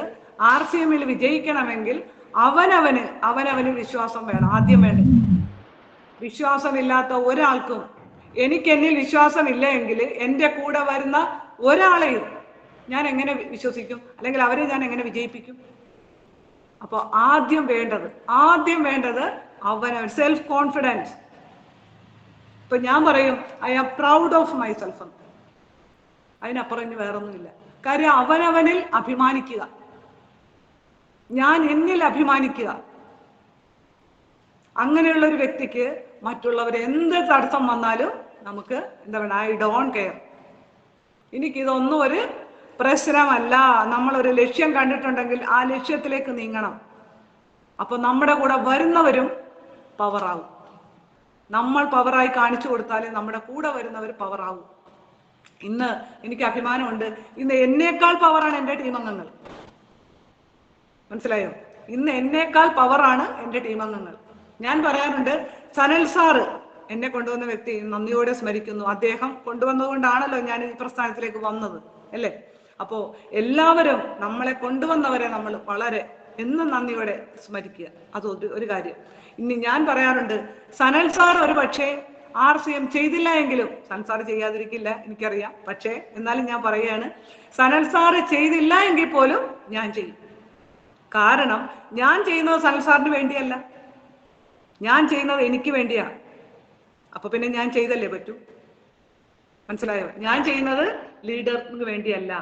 A: RCMൽ വിജയിക്കണമെങ്കിൽ അവനവന് വിശ്വാസം വേണം. ആദ്യം വേണം. വിശ്വാസമില്ലാത്ത ഒരാൾക്കും, എന്നിൽ വിശ്വാസമില്ല എങ്കിൽ എൻ്റെ കൂടെ വരുന്ന ഒരാളെയും ഞാൻ എങ്ങനെ വിശ്വസിക്കും? അല്ലെങ്കിൽ അവരെ ഞാൻ എങ്ങനെ വിജയിപ്പിക്കും? അപ്പൊ ആദ്യം വേണ്ടത് അവനവൻ സെൽഫ് കോൺഫിഡൻസ്. ഇപ്പൊ ഞാൻ പറയും I am proud of myself എന്ന്. അതിനപ്പുറം ഇനി വേറൊന്നുമില്ല. കാര്യം അവനവനിൽ അഭിമാനിക്കുക, ഞാൻ എന്നിൽ അഭിമാനിക്കുക. അങ്ങനെയുള്ള ഒരു വ്യക്തിക്ക് മറ്റുള്ളവർ എന്ത് തടസ്സം വന്നാലും നമുക്ക് എന്താ പറയുക, ഐ ഡോണ്ട് കെയർ, എനിക്കിതൊന്നും ഒരു പ്രശ്നമല്ല. നമ്മളൊരു ലക്ഷ്യം കണ്ടിട്ടുണ്ടെങ്കിൽ ആ ലക്ഷ്യത്തിലേക്ക് നീങ്ങണം. അപ്പൊ നമ്മുടെ കൂടെ വരുന്നവരും പവറാവും. നമ്മൾ പവറായി കാണിച്ചു കൊടുത്താലേ നമ്മുടെ കൂടെ വരുന്നവർ പവറാവും. ഇന്ന് എനിക്ക് അഭിമാനമുണ്ട്, ഇന്ന് എന്നേക്കാൾ പവറാണ് എൻ്റെ ടീം അംഗങ്ങൾ. മനസ്സിലായോ? ഇന്ന് എന്നേക്കാൾ പവറാണ് എൻ്റെ ടീം അംഗങ്ങൾ. ഞാൻ പറയാറുണ്ട്, സനൽ സാറ് എന്നെ കൊണ്ടുവന്ന വ്യക്തി നന്ദിയോടെ സ്മരിക്കുന്നു. അദ്ദേഹം കൊണ്ടുവന്നതുകൊണ്ടാണല്ലോ ഞാൻ ഈ പ്രസ്ഥാനത്തിലേക്ക് വന്നത്, അല്ലേ? അപ്പോ എല്ലാവരും നമ്മളെ കൊണ്ടുവന്നവരെ നമ്മൾ വളരെ എന്നും നന്ദിയോടെ സ്മരിക്കുക. അത് ഒരു കാര്യം. ഇനി ഞാൻ പറയാറുണ്ട്, സനൽ സാർ ഒരു പക്ഷേ RCM ചെയ്തില്ല എങ്കിലും, സനൽ സാർ ചെയ്യാതിരിക്കില്ല എനിക്കറിയാം, പക്ഷേ എന്നാലും ഞാൻ പറയുകയാണ്, സനൽ സാറ് ചെയ്തില്ല എങ്കിൽ പോലും ഞാൻ ചെയ്യും. കാരണം ഞാൻ ചെയ്യുന്നത് സനൽ സാറിന് വേണ്ടിയല്ല, ഞാൻ ചെയ്യുന്നത് എനിക്ക് വേണ്ടിയാണ്. അപ്പൊ പിന്നെ ഞാൻ ചെയ്തല്ലേ പറ്റൂ. മനസ്സിലായോ? ഞാൻ ചെയ്യുന്നത് ലീഡറിന് വേണ്ടിയല്ല.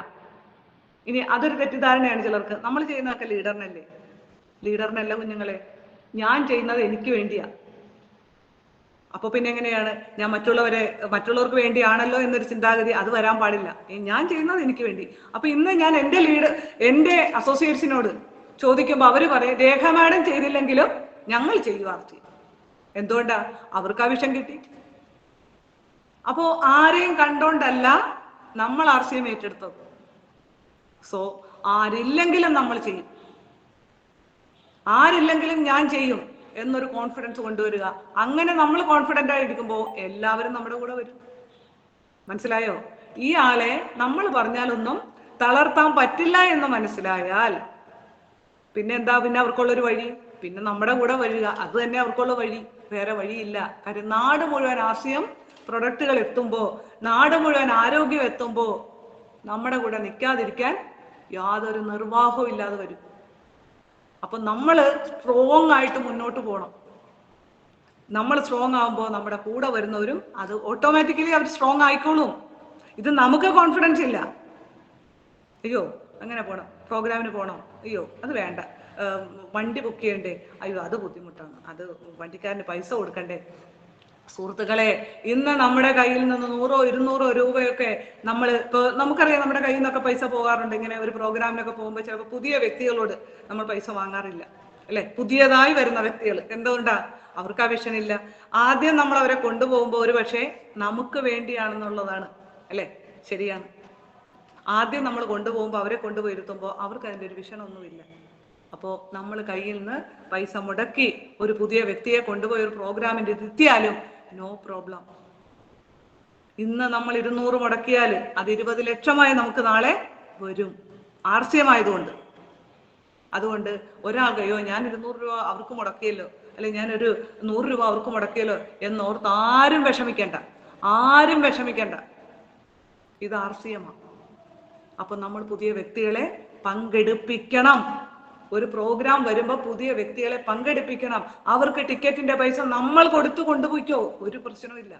A: ഇനി അതൊരു തെറ്റിദ്ധാരണയാണ് ചിലർക്ക്. നമ്മൾ ചെയ്യുന്നതൊക്കെ ലീഡറിനല്ല കുഞ്ഞുങ്ങളെ, ഞാൻ ചെയ്യുന്നത് എനിക്ക് വേണ്ടിയാ. അപ്പൊ പിന്നെ എങ്ങനെയാണ് ഞാൻ മറ്റുള്ളവർക്ക് വേണ്ടിയാണല്ലോ എന്നൊരു ചിന്താഗതി അത് വരാൻ പാടില്ല. ഞാൻ ചെയ്യുന്നത് എനിക്ക് വേണ്ടി. അപ്പൊ ഇന്ന് ഞാൻ എൻ്റെ അസോസിയേറ്റ്സിനോട് ചോദിക്കുമ്പോൾ അവര് പറയും, രേഖ മാഡം ചെയ്തില്ലെങ്കിലും ഞങ്ങൾ ചെയ്യുക. എന്തുകൊണ്ടാ? അവർക്ക് ആ വിഷം കിട്ടി. അപ്പോ ആരെയും കണ്ടോണ്ടല്ല നമ്മൾ RCM ഏറ്റെടുത്തത്. സോ ആരില്ലെങ്കിലും നമ്മൾ ചെയ്യും, ആരില്ലെങ്കിലും ഞാൻ ചെയ്യും എന്നൊരു കോൺഫിഡൻസ് കൊണ്ടുവരിക. അങ്ങനെ നമ്മൾ കോൺഫിഡന്റ് ആയിരിക്കുമ്പോൾ എല്ലാവരും നമ്മുടെ കൂടെ വരും. മനസ്സിലായോ? ഈ ആളെ നമ്മൾ പറഞ്ഞാലൊന്നും തളർത്താൻ പറ്റില്ല എന്ന് മനസ്സിലായാൽ പിന്നെ എന്താ, പിന്നെ അവർക്കുള്ളൊരു വഴി പിന്നെ നമ്മുടെ കൂടെ വരിക. അത് തന്നെ അവർക്കുള്ള വഴി, വേറെ വഴിയില്ല. കാര്യം നാട് മുഴുവൻ RCM പ്രൊഡക്റ്റുകൾ എത്തുമ്പോൾ, നാട് മുഴുവൻ ആരോഗ്യം എത്തുമ്പോൾ നമ്മുടെ കൂടെ നിൽക്കാതിരിക്കാൻ യാതൊരു നിർവാഹവും ഇല്ലാതെ വരും. അപ്പൊ നമ്മൾ സ്ട്രോങ് ആയിട്ട് മുന്നോട്ട് പോകണം. നമ്മൾ സ്ട്രോങ് ആകുമ്പോൾ നമ്മുടെ കൂടെ വരുന്നവരും അത് ഓട്ടോമാറ്റിക്കലി അവർ സ്ട്രോങ് ആയിക്കോളും. ഇത് നമുക്ക് കോൺഫിഡൻസ് ഇല്ല, അയ്യോ അങ്ങനെ പോണം, പ്രോഗ്രാമിന് പോകണം, അയ്യോ അത് വേണ്ട, വണ്ടി ബുക്ക് ചെയ്യണ്ടേ, അയ്യോ അത് ബുദ്ധിമുട്ടാണ്, അത് വണ്ടിക്കാരന് പൈസ കൊടുക്കണ്ടേ. സുഹൃത്തുക്കളെ, ഇന്ന് നമ്മുടെ കയ്യിൽ നിന്ന് 100-200 രൂപയൊക്കെ നമുക്കറിയാം, നമ്മുടെ കയ്യിൽ നിന്നൊക്കെ പൈസ പോകാറുണ്ട്. ഇങ്ങനെ ഒരു പ്രോഗ്രാമിനൊക്കെ പോകുമ്പോൾ ചിലപ്പോൾ പുതിയ വ്യക്തികളോട് നമ്മൾ പൈസ വാങ്ങാറില്ല, അല്ലെ? പുതിയതായി വരുന്ന വ്യക്തികൾ, എന്തുകൊണ്ടാ? അവർക്ക് ആ വിഷൻ ഇല്ല. ആദ്യം നമ്മൾ അവരെ കൊണ്ടുപോകുമ്പോൾ ഒരു പക്ഷേ നമുക്ക് വേണ്ടിയാണെന്നുള്ളതാണ്, അല്ലെ? ശരിയാണ്. ആദ്യം നമ്മൾ കൊണ്ടുപോകുമ്പോൾ, അവരെ കൊണ്ടുപോയിരുത്തുമ്പോൾ അവർക്ക് അതിൻ്റെ ഒരു വിഷൻ ഒന്നുമില്ല. അപ്പോൾ നമ്മൾ കയ്യിൽ നിന്ന് പൈസ മുടക്കി ഒരു പുതിയ വ്യക്തിയെ കൊണ്ടുപോയി ഒരു പ്രോഗ്രാമിൻ്റെ എത്തിയാലും നോ പ്രോബ്ലം. ഇന്ന് നമ്മൾ 200 മുടക്കിയാൽ അത് 20 ലക്ഷമായി നമുക്ക് നാളെ വരും, RCM ആയതുകൊണ്ട്. അതുകൊണ്ട് ഒരാൾക്ക് അയ്യോ ഞാൻ 200 രൂപ അവർക്ക് മുടക്കിയല്ലോ, അല്ലെങ്കിൽ ഞാനൊരു 100 രൂപ അവർക്ക് മുടക്കിയല്ലോ എന്നോർത്ത് ആരും വിഷമിക്കേണ്ട, ആരും വിഷമിക്കേണ്ട. ഇത് RCM ആണ്. അപ്പൊ നമ്മൾ പുതിയ വ്യക്തികളെ പങ്കെടുപ്പിക്കണം. ഒരു പ്രോഗ്രാം വരുമ്പോൾ പുതിയ വ്യക്തികളെ പങ്കെടുപ്പിക്കണം. അവർക്ക് ടിക്കറ്റിന്റെ പൈസ നമ്മൾ കൊടുത്തു കൊണ്ടുപോയിക്കോ, ഒരു പ്രശ്നമില്ല,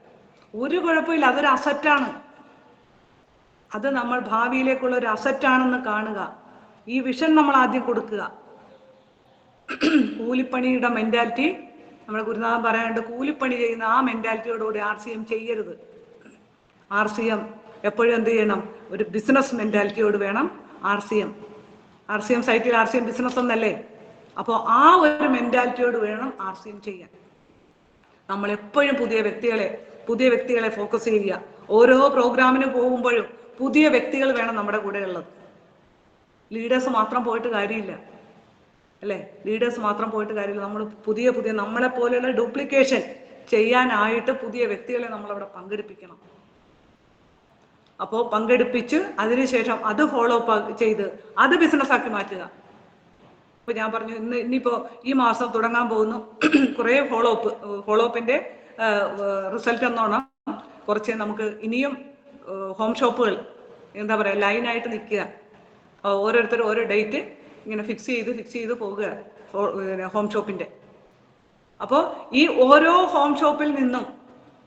A: ഒരു കുഴപ്പമില്ല. അതൊരു അസറ്റാണ്. അത് നമ്മൾ ഭാവിയിലേക്കുള്ള ഒരു അസറ്റാണെന്ന് കാണുക. ഈ വിഷൻ നമ്മൾ ആദ്യം കൊടുക്കുക. കൂലിപ്പണിയുടെ മെന്റാലിറ്റി, നമ്മുടെ ഗുരുനാഥൻ പറയാനുണ്ട്, കൂലിപ്പണി ചെയ്യുന്ന ആ മെന്റാലിറ്റിയോടുകൂടി RCM ചെയ്യരുത്. RCM എപ്പോഴും എന്ത് ചെയ്യണം? ഒരു ബിസിനസ് മെന്റാലിറ്റിയോട് വേണം RCM സൈറ്റിൽ RCM ബിസിനസ് എന്നല്ലേ? അപ്പോൾ ആ ഒരു മെന്റാലിറ്റിയോട് വേണം RCM ചെയ്യാൻ. നമ്മൾ എപ്പോഴും പുതിയ വ്യക്തികളെ ഫോക്കസ് ചെയ്യുക. ഓരോ പ്രോഗ്രാമിന് പോകുമ്പോഴും പുതിയ വ്യക്തികൾ വേണം നമ്മുടെ കൂടെ ഉള്ളത്. ലീഡേഴ്സ് മാത്രം പോയിട്ട് കാര്യമില്ല, അല്ലേ? ലീഡേഴ്സ് മാത്രം പോയിട്ട് കാര്യമില്ല. നമ്മൾ പുതിയ നമ്മളെ പോലെയുള്ള ഡ്യൂപ്ലിക്കേഷൻ ചെയ്യാനായിട്ട് പുതിയ വ്യക്തികളെ നമ്മളവിടെ പങ്കെടുപ്പിക്കണം. അപ്പോൾ പങ്കെടുപ്പിച്ച് അതിനുശേഷം അത് ഫോളോ അപ്പ് ചെയ്ത് അത് ബിസിനസ് ആക്കി മാറ്റുക. ഇപ്പൊ ഞാൻ പറഞ്ഞു, ഇനിയിപ്പോ ഈ മാസം തുടങ്ങാൻ പോകുന്നു കുറെ ഫോളോ അപ്പിന്റെ റിസൾട്ട് എന്നോണം കുറച്ച് നമുക്ക് ഇനിയും ഹോം ഷോപ്പുകൾ എന്താ പറയാ ലൈനായിട്ട് നിൽക്കുക. ഓരോരുത്തരും ഓരോ ഡേറ്റ് ഇങ്ങനെ ഫിക്സ് ചെയ്ത് പോകുക ഹോം ഷോപ്പിന്റെ. അപ്പോൾ ഈ ഓരോ ഹോം ഷോപ്പിൽ നിന്നും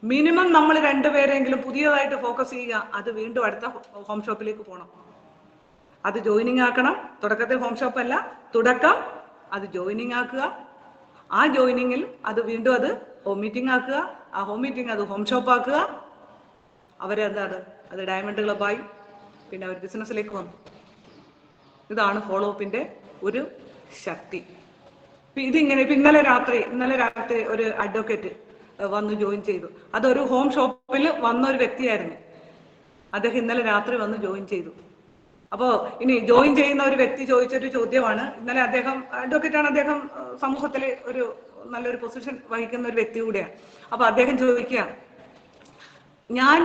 A: മിനിമം നമ്മൾ 2 പേരെങ്കിലും പുതിയതായിട്ട് ഫോക്കസ് ചെയ്യുക. അത് വീണ്ടും അടുത്ത ഹോം ഷോപ്പിലേക്ക് പോകണം. അത് ജോയിനിങ് ആക്കണം. തുടക്കത്തിൽ ഹോം ഷോപ്പ് അല്ല, തുടക്കം അത് ജോയിനിങ് ആക്കുക. ആ ജോയിനിങ്ങിൽ അത് വീണ്ടും അത് ഹോം മീറ്റിംഗ് ആക്കുക. ആ ഹോം മീറ്റിംഗ് അത് ഹോം ഷോപ്പ് ആക്കുക. അവരെന്താണ്, അത് ഡയമണ്ട് ക്ലബായി, പിന്നെ അവർ ബിസിനസ്സിലേക്ക് വന്നു. ഇതാണ് ഫോളോ അപ്പിന്റെ ഒരു ശക്തി. ഇതിങ്ങനെ ഇന്നലെ രാത്രി ഒരു അഡ്വക്കേറ്റ് വന്ന് ജോയിൻ ചെയ്തു. അതൊരു ഹോം ഷോപ്പിൽ വന്ന ഒരു വ്യക്തിയായിരുന്നു. അദ്ദേഹം ഇന്നലെ രാത്രി വന്ന് ജോയിൻ ചെയ്തു. അപ്പോൾ ഇനി ജോയിൻ ചെയ്യുന്ന ഒരു വ്യക്തി ചോദിച്ചൊരു ചോദ്യമാണ്. ഇന്നലെ അദ്ദേഹം അഡ്വക്കേറ്റാണ്, അദ്ദേഹം സമൂഹത്തിൽ ഒരു നല്ലൊരു പൊസിഷൻ വഹിക്കുന്ന ഒരു വ്യക്തി കൂടെയാണ്. അപ്പൊ അദ്ദേഹം ചോദിക്കുക, ഞാൻ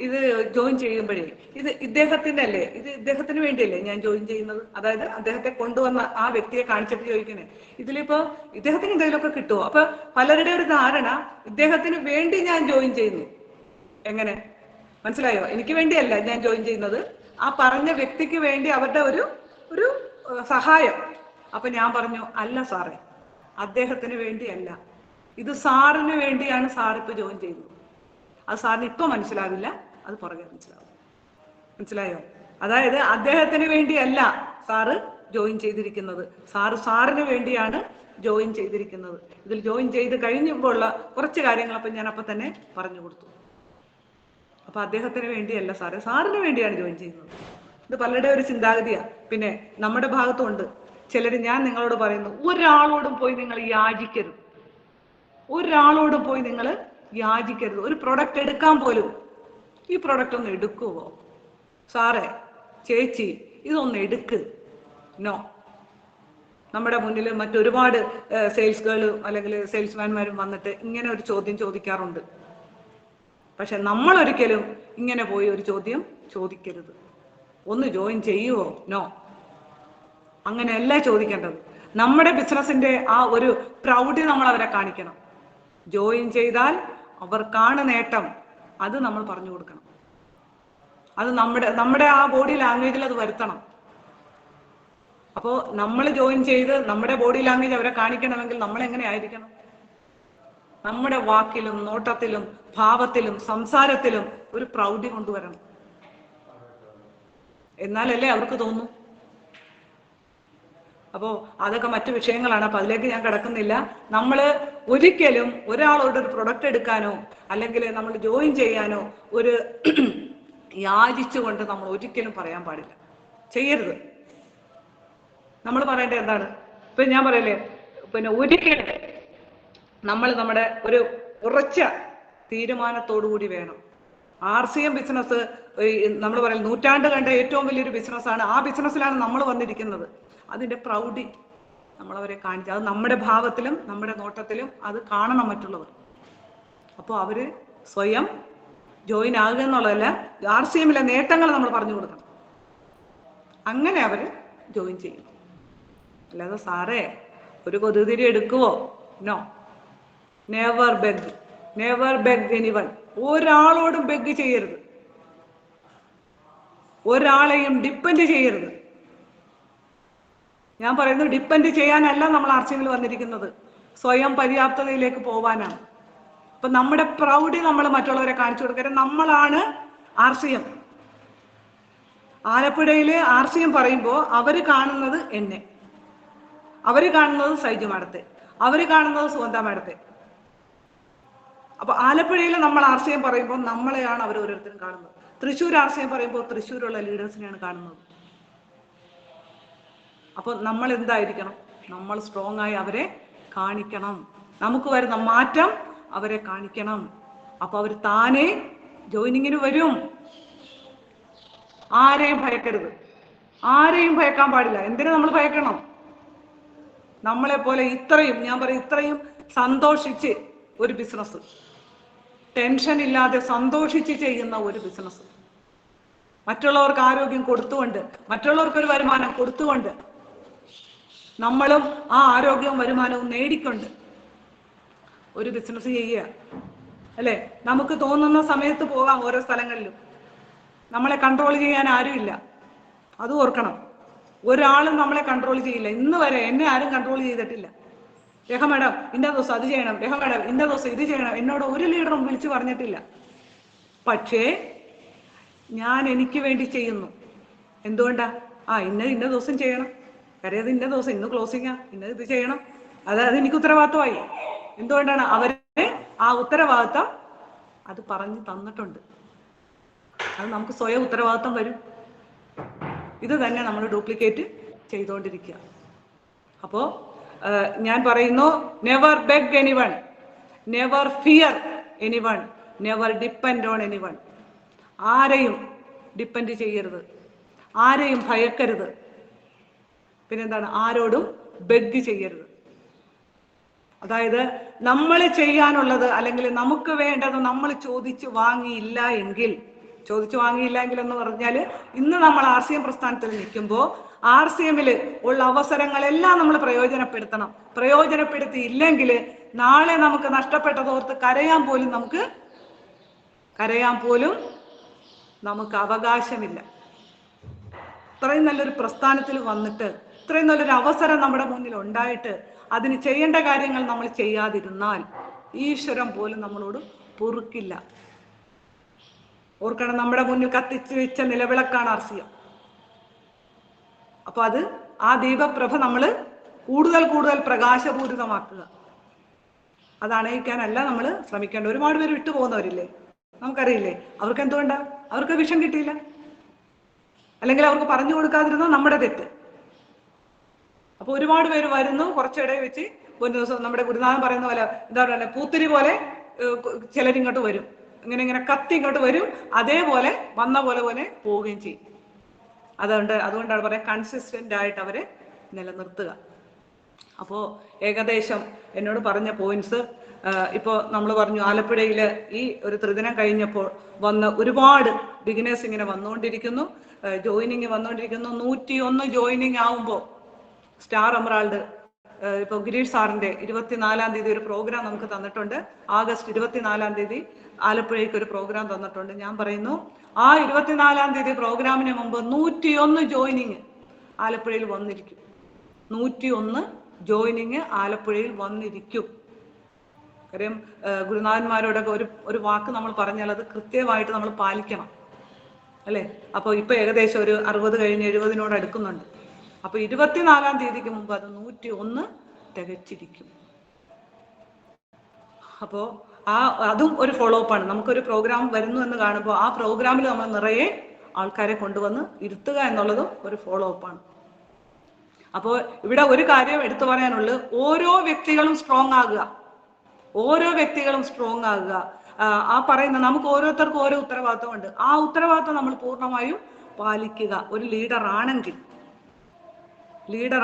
A: ഇത് ജോയിൻ ചെയ്യുമ്പോഴേ ഇത് ഇദ്ദേഹത്തിന് വേണ്ടിയല്ലേ ഞാൻ ജോയിൻ ചെയ്യുന്നത്? അതായത് അദ്ദേഹത്തെ കൊണ്ടുവന്ന ആ വ്യക്തിയെ കാണിച്ചിട്ട് ചോദിക്കണേ, ഇതിലിപ്പോ ഇദ്ദേഹത്തിന് എന്തെങ്കിലുമൊക്കെ കിട്ടുമോ? അപ്പൊ പലരുടെ ഒരു ധാരണ ഇദ്ദേഹത്തിന് വേണ്ടി ഞാൻ ജോയിൻ ചെയ്യുന്നു. എങ്ങനെ മനസ്സിലായോ? എനിക്ക് വേണ്ടിയല്ല ഞാൻ ജോയിൻ ചെയ്യുന്നത്, ആ പറഞ്ഞ വ്യക്തിക്ക് വേണ്ടി അവരുടെ ഒരു സഹായം. അപ്പൊ ഞാൻ പറഞ്ഞു, അല്ല സാറേ, അദ്ദേഹത്തിന് വേണ്ടിയല്ല, ഇത് സാറിന് വേണ്ടിയാണ് സാർ ഇപ്പൊ ജോയിൻ ചെയ്യുന്നത്. അത് സാറിന് ഇപ്പൊ മനസ്സിലാവില്ല, അത് പുറകെ മനസ്സിലായോ? അതായത് അദ്ദേഹത്തിന് വേണ്ടിയല്ല സാറ് ജോയിൻ ചെയ്തിരിക്കുന്നത്, സാറിന് വേണ്ടിയാണ് ജോയിൻ ചെയ്തിരിക്കുന്നത്. ഇതിൽ ജോയിൻ ചെയ്ത് കഴിഞ്ഞപ്പോൾ ഉള്ള കുറച്ച് കാര്യങ്ങൾ അപ്പൊ ഞാൻ അപ്പൊ തന്നെ പറഞ്ഞു കൊടുത്തു. അപ്പൊ അദ്ദേഹത്തിന് വേണ്ടിയല്ല സാറേ, സാറിന് വേണ്ടിയാണ് ജോയിൻ ചെയ്യുന്നത്. ഇത് പലരുടെ ഒരു ചിന്താഗതിയാ. പിന്നെ നമ്മുടെ ഭാഗത്തുണ്ട് ചിലർ, ഞാൻ നിങ്ങളോട് പറയുന്നു, ഒരാളോടും പോയി നിങ്ങൾ യാചിക്കരുത്. ഒരു പ്രൊഡക്റ്റ് എടുക്കാൻ പോലും ഈ പ്രൊഡക്റ്റ് ഒന്ന് എടുക്കുവോ? സാറേ, ചേച്ചി, ഇതൊന്ന് എടുക്ക്. നോ. നമ്മുടെ മുന്നിൽ മറ്റൊരുപാട് സെയിൽസ് ഗേളും അല്ലെങ്കിൽ സെയിൽസ്മാൻമാരും വന്നിട്ട് ഇങ്ങനെ ഒരു ചോദ്യം ചോദിക്കാറുണ്ട്. പക്ഷെ നമ്മൾ ഒരിക്കലും ഇങ്ങനെ പോയി ഒരു ചോദ്യം ചോദിക്കരുത്. ഒന്ന് ജോയിൻ ചെയ്യുവോ? നോ. അങ്ങനെയല്ല ചോദിക്കേണ്ടത്. നമ്മുടെ ബിസിനസിന്റെ ആ ഒരു പ്രൗഢി നമ്മൾ അവരെ കാണിക്കണം. ജോയിൻ ചെയ്താൽ അവർക്കാണ് നേട്ടം, അത് നമ്മൾ പറഞ്ഞു കൊടുക്കണം. അത് നമ്മുടെ ആ ബോഡി ലാംഗ്വേജിൽ അത് വരുത്തണം. അപ്പോൾ നമ്മൾ ജോയിൻ ചെയ്ത് നമ്മുടെ ബോഡി ലാംഗ്വേജ് അവരെ കാണിക്കണമെങ്കിൽ നമ്മൾ എങ്ങനെ ആയിരിക്കണം? നമ്മുടെ വാക്കിലും നോട്ടത്തിലും ഭാവത്തിലും സംസാരത്തിലും ഒരു പ്രൗഢി കൊണ്ടുവരണം. എന്നാലല്ലേ അവർക്ക് തോന്നും. അപ്പോൾ അതൊക്കെ മറ്റു വിഷയങ്ങളാണ്. അപ്പൊ അതിലേക്ക് ഞാൻ കിടക്കുന്നില്ല. നമ്മൾ ഒരിക്കലും ഒരാളോട് ഒരു പ്രൊഡക്റ്റ് എടുക്കാനോ അല്ലെങ്കിൽ നമ്മൾ ജോയിൻ ചെയ്യാനോ ഒരു യാചിച്ചുകൊണ്ട് നമ്മൾ ഒരിക്കലും പറയാൻ പാടില്ല, ചെയ്യരുത്. നമ്മൾ പറയേണ്ടത് എന്താണ്? ഇപ്പൊ ഞാൻ പറയല്ലേ, പിന്നെ ഒരിക്കലും നമ്മൾ നമ്മുടെ ഒരു ഉറച്ച തീരുമാനത്തോടു കൂടി വേണം. RCM ബിസിനസ് നമ്മൾ പറയും നൂറ്റാണ്ട് കണ്ട ഏറ്റവും വലിയൊരു ബിസിനസ്സാണ്. ആ ബിസിനസ്സിലാണ് നമ്മൾ വന്നിരിക്കുന്നത്. അതിന്റെ പ്രൗഢി നമ്മളവരെ കാണിച്ചു. അത് നമ്മുടെ ഭാവത്തിലും നമ്മുടെ നോട്ടത്തിലും അത് കാണണം മറ്റുള്ളവർ. അപ്പോൾ അവര് സ്വയം ജോയിൻ ആകുക എന്നുള്ളതല്ല, RCMലെ നേട്ടങ്ങൾ നമ്മൾ പറഞ്ഞു കൊടുക്കണം. അങ്ങനെ അവര് ജോയിൻ ചെയ്യും. അല്ലാതെ സാറേ ഒരു കൊതുതിരി എടുക്കുവോ? No. Never beg. Never beg anyone. ഒരാളോടും ബെഗ് ചെയ്യരുത്. ഒരാളെയും ഡിപ്പെൻഡ് ചെയ്യരുത്. ഞാൻ പറയുന്നത് ഡിപ്പെൻഡ് ചെയ്യാനല്ല നമ്മൾ RCMൽ വന്നിരിക്കുന്നത്, സ്വയം പര്യാപ്തതയിലേക്ക് പോവാനാണ്. അപ്പൊ നമ്മുടെ പ്രൗഢി നമ്മൾ മറ്റുള്ളവരെ കാണിച്ചു കൊടുക്കരുത്. നമ്മളാണ് RCM. ആലപ്പുഴയില് RCM പറയുമ്പോൾ അവര് കാണുന്നത് എന്നെ, അവര് കാണുന്നത് സൈജു മാഡത്തെ, അവര് കാണുന്നത് സുഗന്ധ മാഡത്തെ. അപ്പൊ ആലപ്പുഴയിൽ നമ്മൾ RCM പറയുമ്പോൾ നമ്മളെയാണ് അവർ ഓരോരുത്തരും കാണുന്നത്. തൃശ്ശൂർ RCM പറയുമ്പോൾ തൃശ്ശൂരുള്ള ലീഡേഴ്സിനെയാണ് കാണുന്നത്. അപ്പൊ നമ്മൾ എന്തായിരിക്കണം? നമ്മൾ സ്ട്രോങ് ആയി അവരെ കാണിക്കണം. നമുക്ക് വരുന്ന മാറ്റം അവരെ കാണിക്കണം. അപ്പൊ അവർ താനെ ജോയിനിങ്ങിന് വരും. ആരെയും ഭയക്കരുത്. ആരെയും ഭയക്കാൻ പാടില്ല. എന്തിനു നമ്മൾ ഭയക്കണം? നമ്മളെ പോലെ ഇത്രയും, ഞാൻ പറയും, ഇത്രയും സന്തോഷിച്ച് ഒരു ബിസിനസ്, ടെൻഷൻ ഇല്ലാതെ സന്തോഷിച്ച് ചെയ്യുന്ന ഒരു ബിസിനസ്, മറ്റുള്ളവർക്ക് ആരോഗ്യം കൊടുത്തുകൊണ്ട്, മറ്റുള്ളവർക്ക് ഒരു വരുമാനം കൊടുത്തുകൊണ്ട്, നമ്മളും ആ ആരോഗ്യവും വരുമാനവും നേടിക്കൊണ്ട് ഒരു ബിസിനസ് ചെയ്യുക അല്ലെ? നമുക്ക് തോന്നുന്ന സമയത്ത് പോകാം ഓരോ സ്ഥലങ്ങളിലും. നമ്മളെ കൺട്രോൾ ചെയ്യാൻ ആരുമില്ല, അത് ഓർക്കണം. ഒരാളും നമ്മളെ കൺട്രോൾ ചെയ്യില്ല. ഇന്ന് വരെ എന്നെ ആരും കൺട്രോൾ ചെയ്തിട്ടില്ല. രഹ മാഡം ഇന്ന ദിവസം അത് ചെയ്യണം, രഹ മാഡം ഇന്ന ദിവസം ഇത് ചെയ്യണം, എന്നോട് ഒരു ലീഡറും വിളിച്ചു പറഞ്ഞിട്ടില്ല. പക്ഷേ ഞാൻ എനിക്ക് വേണ്ടി ചെയ്യുന്നു. എന്തുകൊണ്ടാ? ഇന്ന ദിവസം ചെയ്യണം, കരയത് ഇന്ന ദിവസം, ഇന്ന് ക്ലോസിംഗാ, ഇന്നത് ഇത് ചെയ്യണം, അത് എനിക്ക് ഉത്തരവാദിത്വമായി. എന്തുകൊണ്ടാണ്? അവര് ആ ഉത്തരവാദിത്വം അത് പറഞ്ഞു തന്നിട്ടുണ്ട്. അത് നമുക്ക് സ്വയം ഉത്തരവാദിത്വം വരും. ഇത് തന്നെ നമ്മൾ ഡ്യൂപ്ലിക്കേറ്റ് ചെയ്തുകൊണ്ടിരിക്കുക. അപ്പോ ഞാൻ പറയുന്നു, never beg anyone, never fear anyone, never depend on anyone. ആരെയും ഡിപ്പെൻഡ് ചെയ്യരുത്, ആരെയും ഭയക്കരുത്. പിന്നെന്താണ്? ആരോടും ബെഗ് ചെയ്യരുത്. അതായത് നമ്മൾ ചെയ്യാനുള്ളത് അല്ലെങ്കിൽ നമുക്ക് വേണ്ടത് നമ്മൾ ചോദിച്ചു വാങ്ങിയില്ല എങ്കിൽ എന്ന് പറഞ്ഞാൽ, ഇന്ന് നമ്മൾ RCM പ്രസ്ഥാനത്തിൽ നിൽക്കുമ്പോൾ RCMൽ ഉള്ള അവസരങ്ങളെല്ലാം നമ്മൾ പ്രയോജനപ്പെടുത്തണം. പ്രയോജനപ്പെടുത്തിയില്ലെങ്കിൽ നാളെ നമുക്ക് നഷ്ടപ്പെട്ടതോർത്ത് കരയാൻ പോലും നമുക്ക് അവകാശമില്ല. ഇത്രയും നല്ലൊരു പ്രസ്ഥാനത്തിൽ വന്നിട്ട്, ഇത്രയും നല്ലൊരു അവസരം നമ്മുടെ മുന്നിൽ ഉണ്ടായിട്ട് അതിന് ചെയ്യേണ്ട കാര്യങ്ങൾ നമ്മൾ ചെയ്യാതിരുന്നാൽ ഈശ്വരൻ പോലും നമ്മളോട് പൊറുക്കില്ല. ഓർക്കണം, നമ്മുടെ മുന്നിൽ കത്തിച്ചു വെച്ച നിലവിളക്കാണ് RCM. അപ്പൊ അത് ആ ദീപപ്രഭ നമ്മൾ കൂടുതൽ പ്രകാശപൂരിതമാക്കുക. അത് അണയിക്കാനല്ല നമ്മൾ ശ്രമിക്കേണ്ടത്. ഒരുപാട് പേര് വിട്ടുപോകുന്നവരില്ലേ, നമുക്കറിയില്ലേ? അവർക്ക് എന്തുകൊണ്ടാ? അവർക്ക് വിഷം കിട്ടിയില്ല, അല്ലെങ്കിൽ അവർക്ക് പറഞ്ഞു കൊടുക്കാതിരുന്ന നമ്മുടെ തെറ്റ്. അപ്പൊ ഒരുപാട് പേര് വരുന്നു, കുറച്ചിടയിൽ വെച്ച് ഒരു ദിവസം നമ്മുടെ ഗുരുനാഥൻ പറയുന്ന പോലെ, എന്താ പറയുക, പൂത്തിരി പോലെ ചിലരിങ്ങോട്ട് വരും. ഇങ്ങനെ കത്തി ഇങ്ങോട്ട് വരും, അതേപോലെ വന്ന പോലെ പോവുകയും ചെയ്യും. അതുകൊണ്ടാണ് പറയാം കൺസിസ്റ്റന്റ് ആയിട്ട് അവരെ നിലനിർത്തുക. അപ്പോൾ ഏകദേശം എന്നോട് പറഞ്ഞ പോയിന്റ്സ് ഇപ്പോൾ നമ്മൾ പറഞ്ഞു ആലപ്പുഴയിൽ ഈ ഒരു ത്രിദിനം കഴിഞ്ഞപ്പോൾ വന്ന് ഒരുപാട് ബിഗിനേഴ്സ് ഇങ്ങനെ വന്നുകൊണ്ടിരിക്കുന്നു, ജോയിനിങ് വന്നുകൊണ്ടിരിക്കുന്നു. 101 ജോയിനിങ് ആവുമ്പോൾ സ്റ്റാർ എമറാൾഡ് ഇപ്പോൾ ഗിരീഷ് സാറിന്റെ 24-ാം തീയതി ഒരു പ്രോഗ്രാം നമുക്ക് തന്നിട്ടുണ്ട്. ആഗസ്റ്റ് 24-ാം തീയതി ആലപ്പുഴയ്ക്ക് ഒരു പ്രോഗ്രാം തന്നിട്ടുണ്ട്. ഞാൻ പറയുന്നു ആ 24-ാം തീയതി പ്രോഗ്രാമിന് മുമ്പ് 101 ജോയിനിങ് ആലപ്പുഴയിൽ വന്നിരിക്കും. 101 ജോയിനിങ് ആലപ്പുഴയിൽ വന്നിരിക്കും. കാര്യം ഗുരുനാഥന്മാരോടൊക്കെ ഒരു വാക്ക് നമ്മൾ പറഞ്ഞാൽ അത് കൃത്യമായിട്ട് നമ്മൾ പാലിക്കണം, അല്ലേ? അപ്പോൾ ഇപ്പൊ ഏകദേശം ഒരു 60 കഴിഞ്ഞ് 70 അടുക്കുന്നുണ്ട്. അപ്പൊ 24-ാം തീയതിക്ക് മുമ്പ് അത് 101 തികച്ചിരിക്കും. അപ്പോ അതും ഒരു ഫോളോ അപ്പ് ആണ്. നമുക്കൊരു പ്രോഗ്രാം വരുന്നു എന്ന് കാണുമ്പോൾ ആ പ്രോഗ്രാമിൽ നമ്മൾ നിറയെ ആൾക്കാരെ കൊണ്ടുവന്ന് ഇരുത്തുക എന്നുള്ളതും ഒരു ഫോളോ അപ്പ് ആണ്. അപ്പോൾ ഇവിടെ ഒരു കാര്യം എടുത്തു പറയാനുള്ളത്, ഓരോ വ്യക്തികളും സ്ട്രോങ് ആകുക, ഓരോ വ്യക്തികളും സ്ട്രോങ് ആകുക. ആ പറയുന്ന നമുക്ക് ഓരോരുത്തർക്കും ഓരോ ഉത്തരവാദിത്വമുണ്ട്. ആ ഉത്തരവാദിത്വം നമ്മൾ പൂർണ്ണമായും പാലിക്കുക. ഒരു ലീഡർ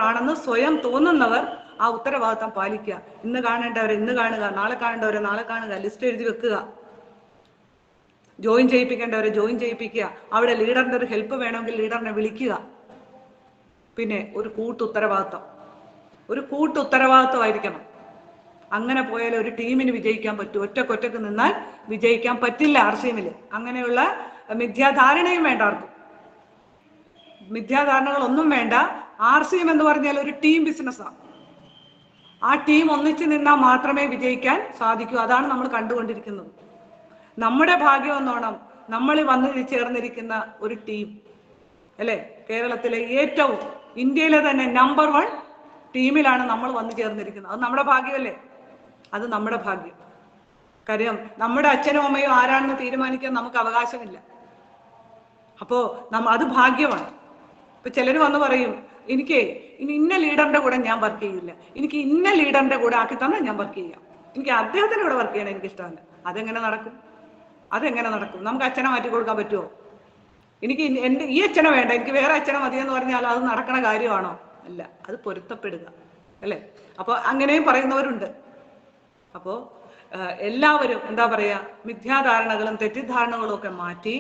A: ആണെന്ന് സ്വയം തോന്നുന്നവർ ആ ഉത്തരവാദിത്വം പാലിക്കുക. ഇന്ന് കാണേണ്ടവരെ ഇന്ന് കാണുക, നാളെ കാണേണ്ടവരെ നാളെ കാണുക, ലിസ്റ്റ് എഴുതി വെക്കുക. ജോയിൻ ചെയ്യിപ്പിക്കേണ്ടവരെ ജോയിൻ ചെയ്യിപ്പിക്കുക. അവിടെ ലീഡറിന്റെ ഒരു ഹെൽപ്പ് വേണമെങ്കിൽ ലീഡറിനെ വിളിക്കുക. പിന്നെ ഒരു കൂട്ടുത്തരവാദിത്വമായിരിക്കണം. അങ്ങനെ പോയാൽ ഒരു ടീമിന് വിജയിക്കാൻ പറ്റും. ഒറ്റക്കൊറ്റക്ക് നിന്നാൽ വിജയിക്കാൻ പറ്റില്ല. ആർസിഎമ്മില് അങ്ങനെയുള്ള മിഥ്യാധാരണയും വേണ്ട. ആർക്കും മിഥ്യാധാരണകളൊന്നും വേണ്ട. ആർസിഎം എന്ന് പറഞ്ഞാൽ ഒരു ടീം ബിസിനസ്സാണ്. ആ ടീം ഒന്നിച്ചു നിന്നാൽ മാത്രമേ വിജയിക്കാൻ സാധിക്കൂ. അതാണ് നമ്മൾ കണ്ടുകൊണ്ടിരിക്കുന്നത്. നമ്മുടെ ഭാഗ്യം എന്നോണം നമ്മൾ വന്നു ചേർന്നിരിക്കുന്ന ഒരു ടീം, അല്ലെ? കേരളത്തിലെ ഏറ്റവും, ഇന്ത്യയിലെ തന്നെ നമ്പർ 1 ടീമിലാണ് നമ്മൾ വന്നു ചേർന്നിരിക്കുന്നത്. അത് നമ്മുടെ ഭാഗ്യമല്ലേ? അത് നമ്മുടെ ഭാഗ്യം. കാര്യം നമ്മുടെ അച്ഛനും അമ്മയും ആരാണെന്ന് തീരുമാനിക്കാൻ നമുക്ക് അവകാശമില്ല. അപ്പോ അത് ഭാഗ്യമാണ്. ഇപ്പൊ ചിലർ വന്ന് പറയും, എനിക്ക് ഇന്ന ലീഡറിന്റെ കൂടെ ഞാൻ വർക്ക് ചെയ്യില്ല, എനിക്ക് ഇന്ന ലീഡറിന്റെ കൂടെ ആക്കി തന്നാൽ ഞാൻ വർക്ക് ചെയ്യാം, എനിക്ക് അദ്ദേഹത്തിന്റെ കൂടെ വർക്ക് ചെയ്യാൻ എനിക്ക് ഇഷ്ടമല്ല. അതെങ്ങനെ നടക്കും? നമുക്ക് അച്ഛനെ മാറ്റി കൊടുക്കാൻ പറ്റുമോ? എനിക്ക് ഈ അച്ഛനെ വേണ്ട, എനിക്ക് വേറെ അച്ഛനെ മതിയെന്ന് പറഞ്ഞാൽ അത് നടക്കണ കാര്യമാണോ? അല്ല. അത് പൊരുത്തപ്പെടുക, അല്ലെ? അപ്പൊ അങ്ങനെയും പറയുന്നവരുണ്ട്. അപ്പോ എല്ലാവരും എന്താ പറയാ, മിഥ്യാധാരണകളും തെറ്റിദ്ധാരണകളും ഒക്കെ മാറ്റി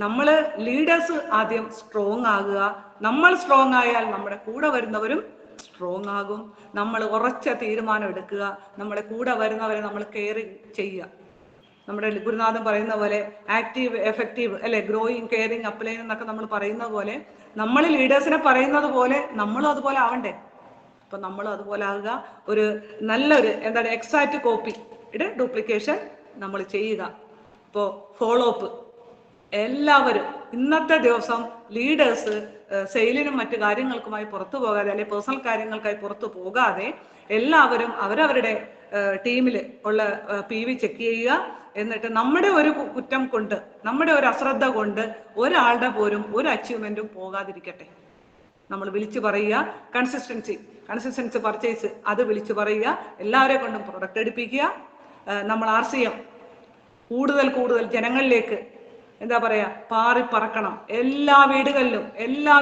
A: നമ്മൾ ലീഡേഴ്സ് ആദ്യം സ്ട്രോങ് ആകുക. നമ്മൾ സ്ട്രോങ് ആയാൽ നമ്മുടെ കൂടെ വരുന്നവരും സ്ട്രോങ് ആകും. നമ്മൾ ഉറച്ച തീരുമാനം എടുക്കുക. നമ്മുടെ കൂടെ വരുന്നവരെ നമ്മൾ കെയർ ചെയ്യുക. നമ്മുടെ ഗുരുനാഥൻ പറയുന്ന പോലെ ആക്റ്റീവ് എഫക്റ്റീവ്, അല്ലെ? ഗ്രോയിങ്, കെയറിങ്, അപ്ലൈങ് എന്നൊക്കെ നമ്മൾ പറയുന്ന പോലെ നമ്മൾ ലീഡേഴ്സിനെ പറയുന്നത് പോലെ നമ്മളും അതുപോലെ ആവണ്ടേ? അപ്പൊ നമ്മളും അതുപോലെ ആകുക. ഒരു നല്ലൊരു എക്സാക്ട് കോപ്പിയുടെ ഡ്യൂപ്ലിക്കേഷൻ നമ്മൾ ചെയ്യുക. ഇപ്പോൾ ഫോളോ അപ്പ് എല്ലാവരും ഇന്നത്തെ ദിവസം ലീഡേഴ്സ് സെയിലിനും മറ്റു കാര്യങ്ങൾക്കുമായി പുറത്തു പോകാതെ, അല്ലെങ്കിൽ പേഴ്സണൽ കാര്യങ്ങൾക്കായി പുറത്തു പോകാതെ എല്ലാവരും അവരവരുടെ ടീമിൽ ഉള്ള PV ചെക്ക് ചെയ്യുക. എന്നിട്ട് നമ്മുടെ ഒരു കുറ്റം കൊണ്ട്, നമ്മുടെ ഒരു അശ്രദ്ധ കൊണ്ട് ഒരാളുടെ പോലും ഒരു അച്ചീവ്മെന്റും പോകാതിരിക്കട്ടെ. നമ്മൾ വിളിച്ചു പറയുക. കൺസിസ്റ്റൻസി പർച്ചേസ് അത് വിളിച്ചു പറയുക. എല്ലാവരെ കൊണ്ടും പ്രൊഡക്റ്റ് എടുപ്പിക്കുക. നമ്മൾ RCM കൂടുതൽ ജനങ്ങളിലേക്ക് എന്താ പറയാ പറക്കണം. എല്ലാ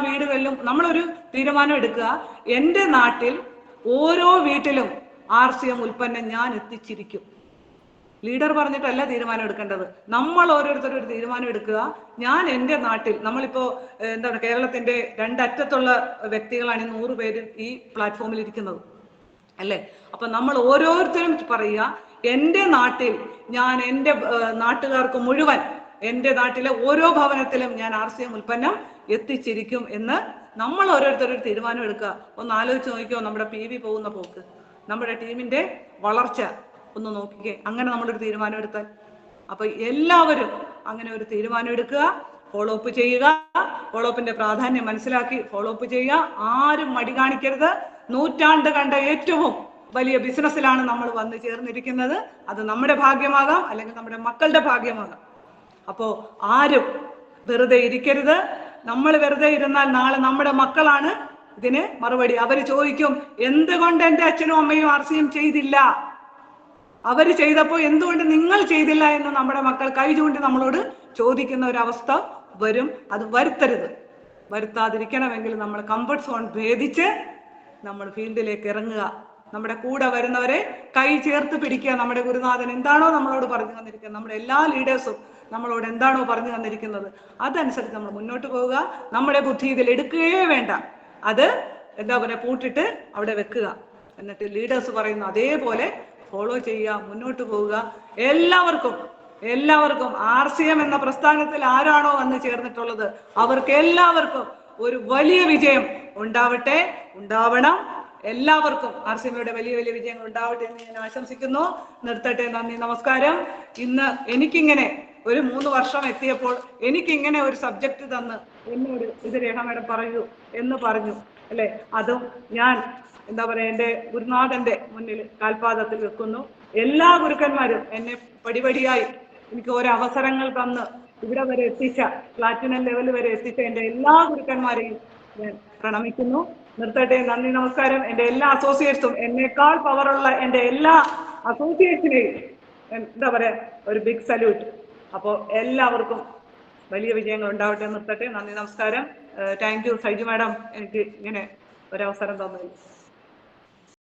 A: വീടുകളിലും നമ്മളൊരു തീരുമാനം എടുക്കുക. എൻ്റെ നാട്ടിൽ ഓരോ വീട്ടിലും RCM ഉൽപ്പന്നം ഞാൻ എത്തിച്ചിരിക്കും. ലീഡർ പറഞ്ഞിട്ടല്ല തീരുമാനം എടുക്കേണ്ടത്. നമ്മൾ ഓരോരുത്തരും ഒരു തീരുമാനം എടുക്കുക. ഞാൻ എൻ്റെ നാട്ടിൽ, നമ്മളിപ്പോ കേരളത്തിന്റെ രണ്ടറ്റത്തുള്ള വ്യക്തികളാണ് 100 പേര് ഈ പ്ലാറ്റ്ഫോമിൽ ഇരിക്കുന്നത്, അല്ലേ? അപ്പൊ നമ്മൾ ഓരോരുത്തരും പറയുക, എൻ്റെ നാട്ടിൽ ഞാൻ എൻ്റെ നാട്ടുകാർക്ക് മുഴുവൻ, എൻ്റെ നാട്ടിലെ ഓരോ ഭവനത്തിലും ഞാൻ RCM ഉൽപ്പന്നം എത്തിച്ചിരിക്കും എന്ന് നമ്മൾ ഓരോരുത്തരും തീരുമാനം എടുക്കുക. ഒന്ന് ആലോചിച്ച് നോക്കിക്കോ നമ്മുടെ PV പോകുന്ന പോക്ക്, നമ്മുടെ ടീമിന്റെ വളർച്ച ഒന്ന് നോക്കിക്കേ. അങ്ങനെ നമ്മളൊരു തീരുമാനം എടുത്താൽ, അപ്പൊ എല്ലാവരും അങ്ങനെ ഒരു തീരുമാനം എടുക്കുക. ഫോളോ അപ്പ് ചെയ്യുക. ഫോളോ അപ്പിന്റെ പ്രാധാന്യം മനസ്സിലാക്കി ഫോളോ അപ്പ് ചെയ്യുക. ആരും മടി കാണിക്കരുത്. നൂറ്റാണ്ട് കണ്ട ഏറ്റവും വലിയ ബിസിനസ്സിലാണ് നമ്മൾ വന്ന് ചേർന്നിരിക്കുന്നത്. അത് നമ്മുടെ ഭാഗ്യമാകാം, അല്ലെങ്കിൽ നമ്മുടെ മക്കളുടെ ഭാഗ്യമാകാം. അപ്പോ ആരും വെറുതെ ഇരിക്കരുത്. നമ്മൾ വെറുതെ ഇരുന്നാൽ നാളെ നമ്മുടെ മക്കളാണ് ഇതിന് മറുപടി. അവർ ചോദിക്കും, എന്തുകൊണ്ട് എൻ്റെ അച്ഛനും അമ്മയും RCM ചെയ്തില്ല? അവർ ചെയ്തപ്പോൾ എന്തുകൊണ്ട് നിങ്ങൾ ചെയ്തില്ല എന്ന് നമ്മുടെ മക്കൾ കൈ ചൂണ്ടി നമ്മളോട് ചോദിക്കുന്ന ഒരവസ്ഥ വരും. അത് വരുത്താതിരിക്കണമെങ്കിൽ നമ്മൾ കംഫർട്ട് സോൺ ഭേദിച്ച് നമ്മൾ ഫീൽഡിലേക്ക് ഇറങ്ങുക. നമ്മുടെ കൂടെ വരുന്നവരെ കൈ ചേർത്ത് പിടിക്കുക. നമ്മുടെ ഗുരുനാഥൻ എന്താണോ നമ്മളോട് പറഞ്ഞു തന്നിരിക്കുന്നത്, നമ്മുടെ എല്ലാ ലീഡേഴ്സും നമ്മളോട് എന്താണോ പറഞ്ഞു തന്നിരിക്കുന്നത്, അതനുസരിച്ച് നമ്മൾ മുന്നോട്ട് പോവുക. നമ്മുടെ ബുദ്ധി ഇതിൽ എടുക്കുകയേ വേണ്ട. അത് എന്താ പറയുക, പൂട്ടിട്ട് അവിടെ വെക്കുക. എന്നിട്ട് ലീഡേഴ്സ് പറയുന്ന അതേപോലെ ഫോളോ ചെയ്യുക, മുന്നോട്ട് പോവുക. എല്ലാവർക്കും RCM എന്ന പ്രസ്ഥാനത്തിൽ ആരാണോ വന്ന് ചേർന്നിട്ടുള്ളത് അവർക്ക് എല്ലാവർക്കും ഒരു വലിയ വിജയം ഉണ്ടാവണം. എല്ലാവർക്കും RCMയുടെ വലിയ വിജയങ്ങൾ ഉണ്ടാവട്ടെ എന്ന് ഞാൻ ആശംസിക്കുന്നു. നിർത്തട്ടെ. നന്ദി, നമസ്കാരം. ഇന്ന് എനിക്കിങ്ങനെ ഒരു 3 വർഷം എത്തിയപ്പോൾ എനിക്കിങ്ങനെ ഒരു സബ്ജക്റ്റ് തന്ന് എന്നോട് ഇത് രേഖ മേഡം പറയൂ എന്ന് പറഞ്ഞു അല്ലെ. അതും ഞാൻ എന്താ പറയാ, എൻ്റെ ഗുരുനാഥന്റെ മുന്നിൽ കാൽപാദത്തിൽ വെക്കുന്നു. എല്ലാ ഗുരുക്കന്മാരും എന്നെ പടിപടിയായി എനിക്ക് ഓരോ അവസരങ്ങൾ തന്ന് ഇവിടെ വരെ എത്തിച്ച, പ്ലാറ്റിനം ലെവൽ വരെ എത്തിച്ച എൻ്റെ എല്ലാ ഗുരുക്കന്മാരെയും ഞാൻ പ്രണമിക്കുന്നു. നിർത്തട്ടെ. നന്ദി, നമസ്കാരം. എൻ്റെ എല്ലാ അസോസിയേറ്റ്സും, എന്നേക്കാൾ പവറുള്ള എൻ്റെ എല്ലാ അസോസിയേറ്റ്സിനെയും എന്താ പറയാ, ഒരു ബിഗ് സല്യൂട്ട്. അപ്പോൾ എല്ലാവർക്കും വലിയ വിജയങ്ങൾ ഉണ്ടാവട്ടെ. നിർത്തട്ടെ. നന്ദി, നമസ്കാരം. താങ്ക് യു സൈജു മാഡം, എനിക്ക് ഇങ്ങനെ ഒരവസരം തന്നതിൽ.